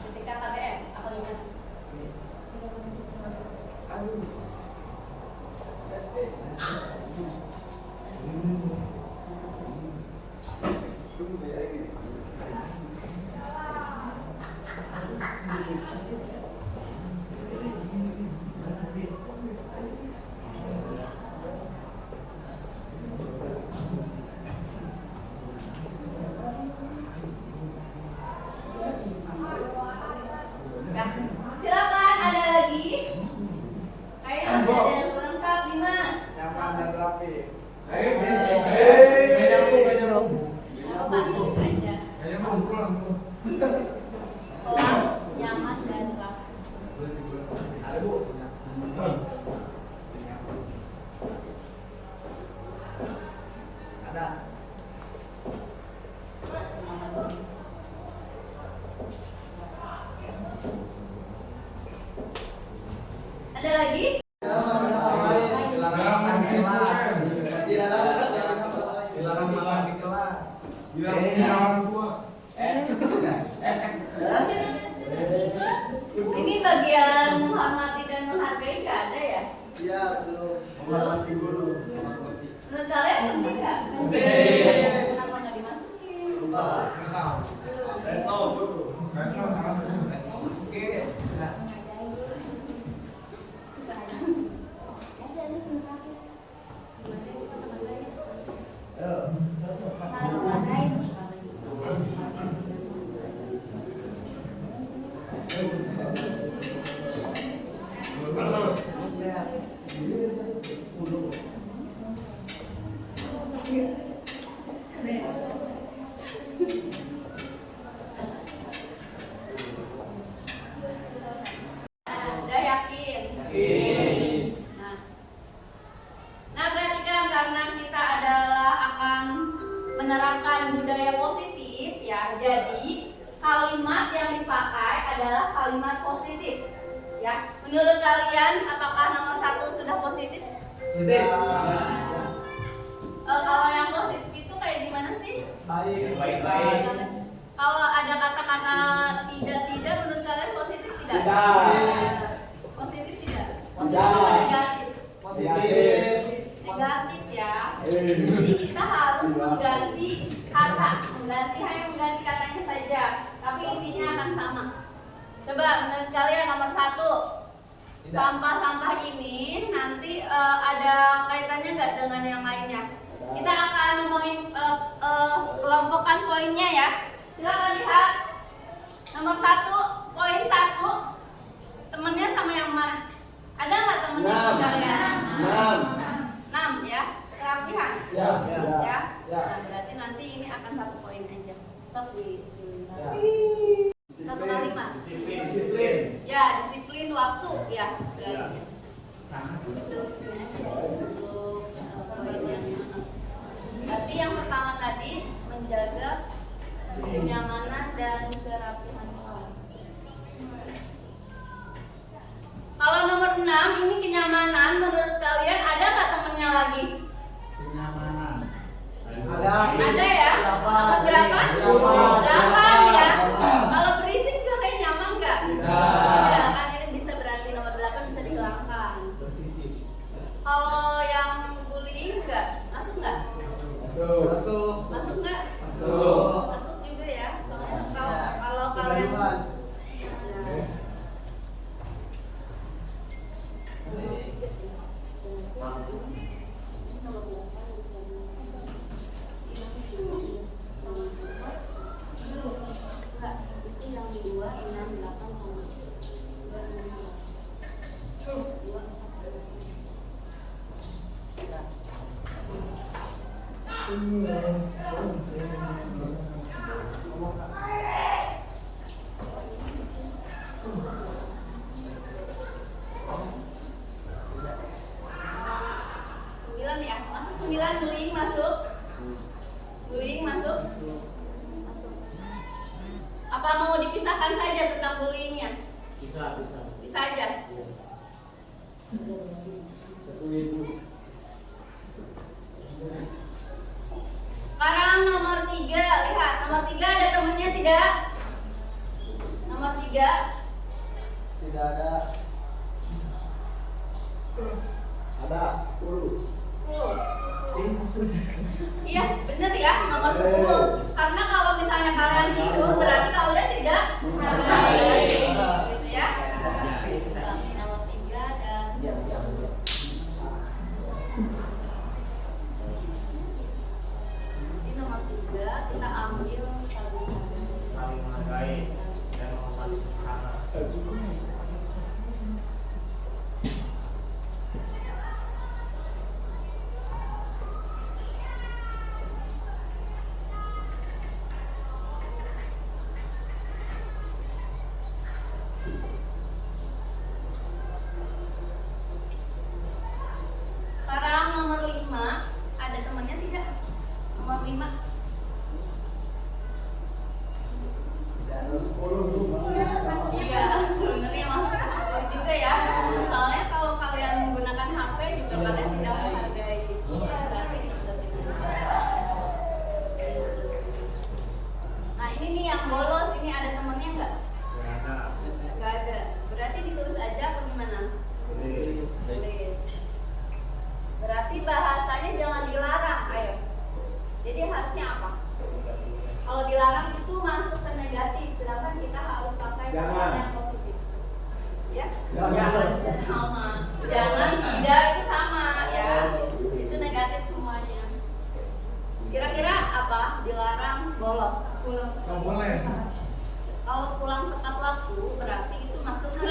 ketika KBM. Apa gimana? Ya, silakan. Ada lagi? Kayaknya masih ada yang lengkap nih Mas. Apa sih aja? Kelas nyaman dan rapi. Ada lagi? Ini bagian menghormati dan menghargai nggak ada ya? Iya, belum. Menurut kalian penting nggak? Penting. Kenapa nggak dimasukin? Udah yakin? Nah, perhatikan karena kita adalah akan menerapkan budaya positif ya. Jadi kalimat yang dipakai adalah kalimat positif. Ya, menurut kalian apakah nomor 1 sudah positif? Kalau yang positif itu kayak gimana sih? Baik. Kalau ada kata-kata tidak menurut kalian positif tidak? Positif tidak? Negatif. Negatif ya. Jadi kita harus mengganti kata, hanya mengganti katanya saja, tapi intinya akan sama. Coba menurut kalian nomor 1, sampah-sampah ini nanti ada kaitannya nggak dengan yang lainnya? Kita akan kelompokkan poinnya ya. Silakan lihat nomor 1, poin 1, temennya sama yang mana? Ada nggak temennya kalian? 6 ya, kerapihan. Ya. Ya. Ya. Nah, berarti nanti ini akan 1 poin aja. Stop di Ya. 1 kali 5. Disiplin. Ya, disiplin waktu ya. Berarti. Berarti yang pertama tadi menjaga kenyamanan dan kerapihan kelas. Kalau nomor 6 ini kenyamanan, menurut kalian ada nggak temennya lagi? Kenyamanan. Ada ya? Nomor berapa? 8 ya. Kalau berisik kalian nyaman nggak? Tidak. Kan ini bisa berarti nomor 8 bisa dihilangkan. Kalau yang bullying nggak? Masuk nggak? Masuk nggak? Masuk juga ya. Soalnya kalau kalian apa mau dipisahkan saja tentang bullyingnya? Bisa aja. Sekarang nomor 3, lihat nomor 3 ada temennya tidak? Nomor 3 Tidak ada. Ada 10. Iya, benar ya, nomor 10. Karena kalau misalnya kalian hidup, berarti kalian tidak menghargai. Gitu ya. Nomor 3 dan ini nomor 3 kita ambil Saling menghargai dan menghormati sesama. Sekarang nomor 5 ada temannya tidak? Nomor 5 iya, sebenarnya masuk ke 10 juga ya. Soalnya kalau kalian menggunakan HP juga kalian tidak menghargai. Berarti nah ini nih yang bolos, ini ada temannya nggak? Nggak ada. Berarti ditulis aja apa gimana? Tulis. Berarti bahasanya jangan dilarang, ayo. Jadi harusnya apa? Kalau dilarang itu masuk ke negatif, sedangkan kita harus pakai kata yang positif. Ya? Jangan sama. Jangan tidak itu sama ya. Itu negatif semuanya. Kira-kira apa? Dilarang bolos. Pulang. Nggak boleh. Kalau pulang tepat waktu berarti itu masuk ke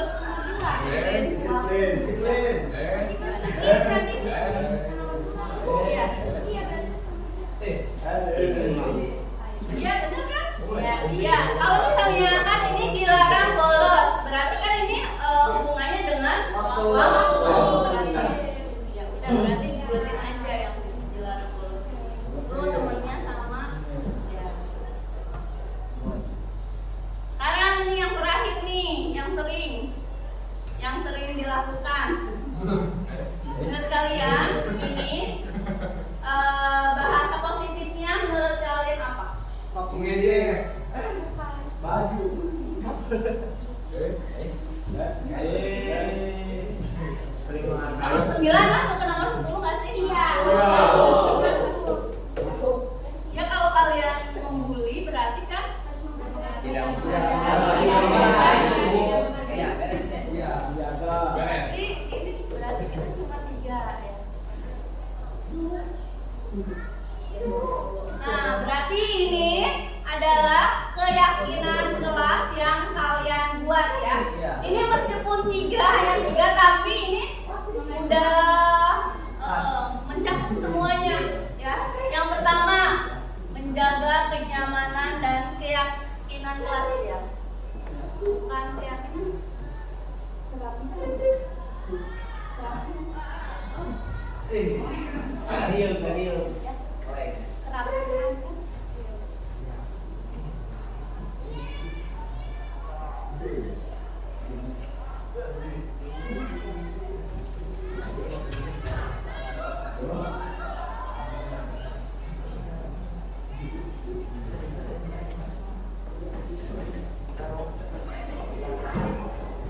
disiplin. Disiplin. Berarti iya. Iya berarti. Iya benar kan? Iya. Kalau misalnya kan ini dilarang bolos, berarti kan ini hubungannya dengan waktu. Berarti ya udah berarti buatin aja yang dilarang bolos. Lu temennya sama ya. Sekarang ini yang terakhir nih, yang sering dilakukan. Menurut kalian ini bahasa positifnya menurut kalian apa? Mengejek. Basi. Nomor 9 masuk ke nomor 10 nggak sih? Iya. Masuk. Ya kalau kalian membuli berarti kan harus menghargai. Iya, jaga. Jadi ini berarti kita cuma 3 ya. Nah, berarti ini adalah keyakinan kelas yang kalian buat ya. Ini meskipun 3 hanya 3 tapi ini udah mencakup semuanya ya. kerapinan kelas ya, bukan keyakinan. Kerapinan. Karil. Kerapinan.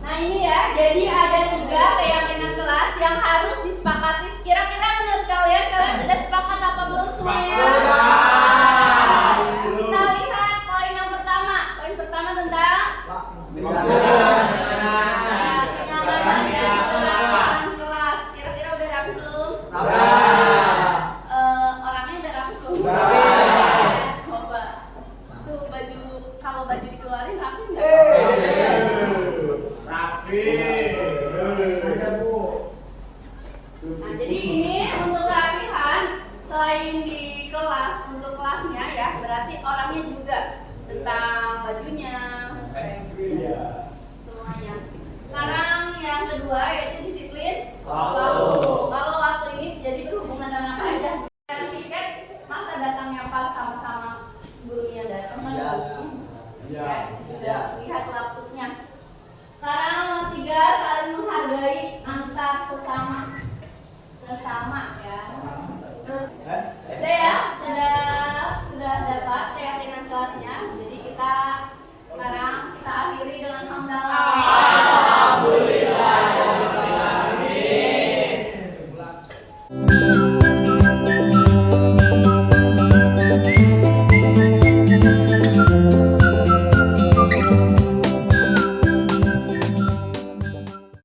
Nah ini ya, jadi ada 3 keyakinan kelas yang harus disepakati. Kira-kira menurut kalian sudah sepakat apa belum semuanya? Kita lihat poin yang pertama. Poin pertama tentang kenyamanan dan keselamatan kelas. Kira-kira udah rapi belum? Orangnya udah rapi belum? Coba. Tuh baju, kalau baju dikeluarin rapi nggak? Nah, jadi ini untuk kerapihan selain di kelas, untuk kelasnya ya, berarti orangnya juga tentang bajunya, semuanya. Sekarang yang kedua yaitu disiplin waktu. Kalau waktu ini jadi berhubungan dengan apa aja? Dari tiket, masa datangnya pas sama-sama gurunya datang mendukung. Ya, lihat waktunya. Sekarang nomor 3, saling menghargai antar sesama.